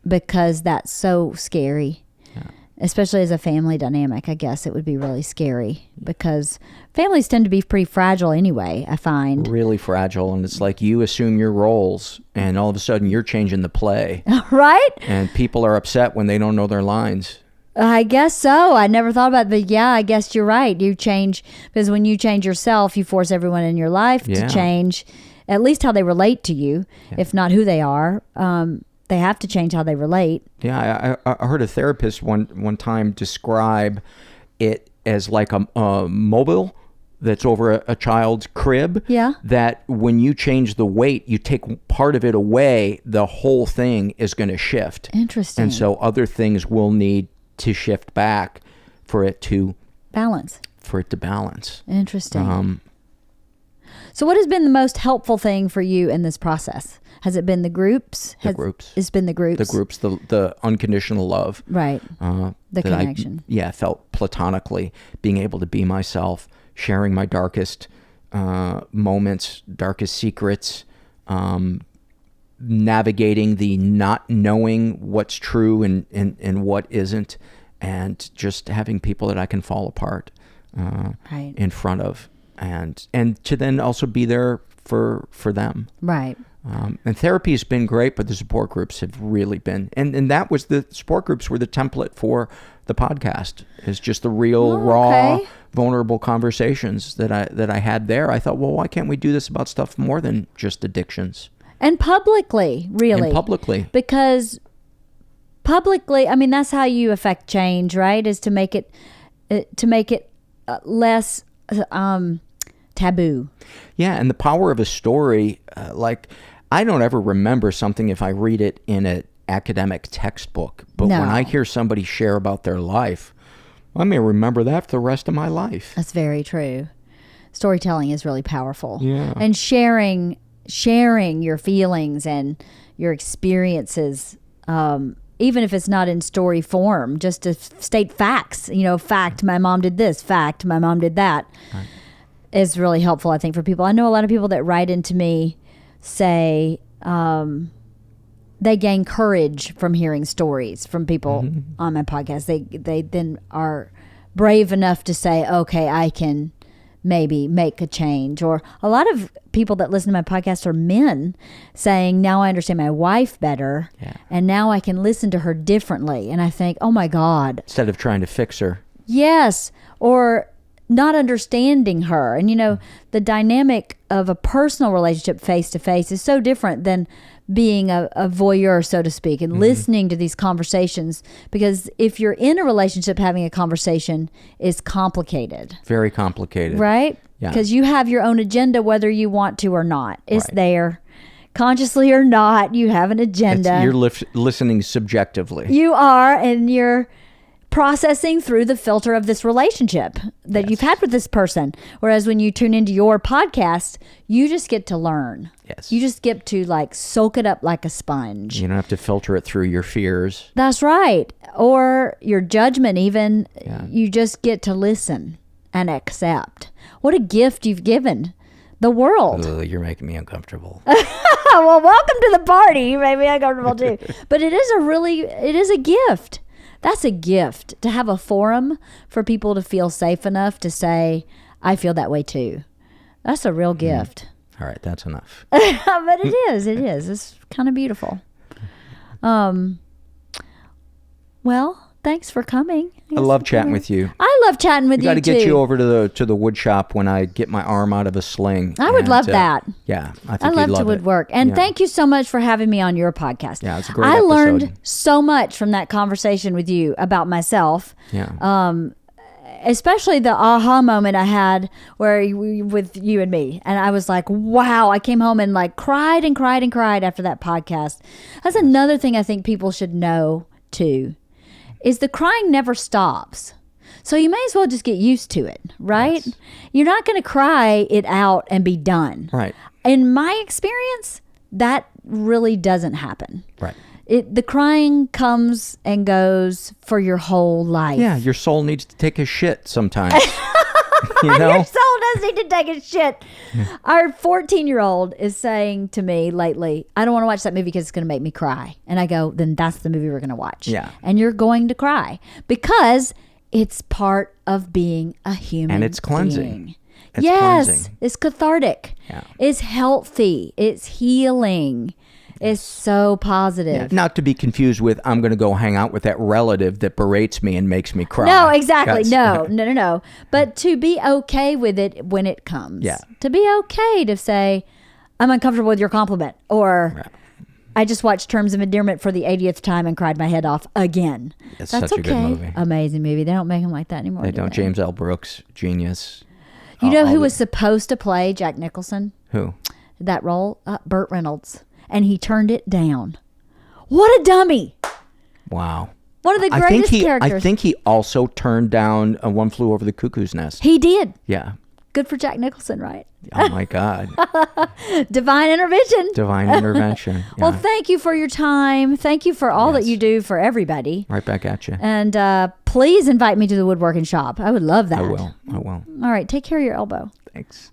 because that's so scary. Yeah. Especially as a family dynamic, I guess it would be really scary, because families tend to be pretty fragile anyway, I find. Really fragile. And it's like you assume your roles and all of a sudden you're changing the play. Right? And people are upset when they don't know their lines. I guess so. I never thought about it, but yeah, I guess you're right. You change, because when you change yourself, you force everyone in your life Yeah. to change at least how they relate to you, if not who they are. They have to change how they relate. Yeah, I heard a therapist one time describe it as like a mobile that's over a child's crib. Yeah. That when you change the weight, you take part of it away, the whole thing is going to shift. Interesting. And so other things will need to shift back for it to balance. Interesting. So what has been the most helpful thing for you in this process? Has it been the groups? It's been the groups. The groups, the unconditional love. Right. The that connection. I felt platonically, being able to be myself, sharing my darkest moments, darkest secrets, navigating the not knowing what's true and what isn't, and just having people that I can fall apart Right. in front of, and to then also be there for them. Right. And therapy has been great, but the support groups have really been, and that was the support groups were the template for the podcast. Is just the real, raw, vulnerable conversations that I had there. I thought, well, why can't we do this about stuff more than just addictions? And publicly, really. And publicly. Because publicly, I mean, that's how you affect change, right? Is to make it less taboo. Yeah, and the power of a story, like, I don't ever remember something if I read it in an academic textbook. But No. when I hear somebody share about their life, I may remember that for the rest of my life. That's very true. Storytelling is really powerful. Yeah. And sharing your feelings and your experiences, even if it's not in story form, just to state facts. You know, fact, my mom did this. Fact, my mom did that. Right. Is really helpful, I think, for people. I know a lot of people that write into me say they gain courage from hearing stories from people on my podcast. They then are brave enough to say, okay, I can maybe make a change. Or a lot of people that listen to my podcast are men saying, now I understand my wife better. Yeah. And now I can listen to her differently. And I think, oh my God. Instead of trying to fix her. Yes. Or not understanding her. And, you know, the dynamic of a personal relationship face to face is so different than being a voyeur, so to speak, and listening to these conversations. Because if you're in a relationship, having a conversation is complicated. Very complicated. Right? Yeah. Because you have your own agenda, whether you want to or not. It's Right. there. Consciously or not, you have an agenda. You're listening subjectively. You are, and you're processing through the filter of this relationship that you've had with this person. Whereas when you tune into your podcast, you just get to learn. Yes. You just get to like soak it up like a sponge. You don't have to filter it through your fears. That's right. Or your judgment even. Yeah. You just get to listen and accept. What a gift you've given the world. Ugh, you're making me uncomfortable. Well, welcome to the party. You made me uncomfortable too. But it is a gift. That's a gift, to have a forum for people to feel safe enough to say, I feel that way too. That's a real gift. All right, that's enough. But it is. It's kind of beautiful. Well, thanks for coming. I love chatting with you. I love chatting with you Got to too. get you over to the wood shop when I get my arm out of a sling. I would love that. Yeah, I think I you'd love love to it. woodwork. And Yeah. thank you so much for having me on your podcast. Yeah, it's a great I episode. learned so much from that conversation with you about myself. Yeah. Especially the aha moment I had with you and me. And I was like, wow, I came home and like cried and cried and cried after that podcast. That's another thing I think people should know too, is the crying never stops. So you may as well just get used to it, right? Yes. You're not going to cry it out and be done. Right. In my experience, that really doesn't happen. Right. The crying comes and goes for your whole life. Yeah, your soul needs to take a shit sometimes. You know? Your soul does need to take a shit. Our 14-year-old is saying to me lately, I don't want to watch that movie because it's going to make me cry. And I go, then that's the movie we're going to watch. Yeah. And you're going to cry because it's part of being a human And it's cleansing. being. It's yes, cleansing. it's cathartic. Yeah. It's healthy. It's healing. It's so positive. Yeah, not to be confused with I'm going to go hang out with that relative that berates me and makes me cry. No, exactly. That's- No. But to be okay with it when it comes. Yeah. To be okay to say, I'm uncomfortable with your compliment. Or I just watched Terms of Endearment for the 80th time and cried my head off again. It's That's such a okay. good movie. Amazing movie. They don't make them like that anymore. They do don't. James L. Brooks, genius. You know all who the- was supposed to play Jack Nicholson? Who? That role? Burt Reynolds. And he turned it down. What a dummy. Wow. One of the greatest characters. I think he also turned down One Flew Over the Cuckoo's Nest. He did. Yeah. Good for Jack Nicholson, right? Oh my God. Divine intervention. Divine intervention. Yeah. Well, thank you for your time. Thank you for all that Yes. you do for everybody. Right back at you. And please invite me to the woodworking shop. I would love that. I will. All right. Take care of your elbow. Thanks.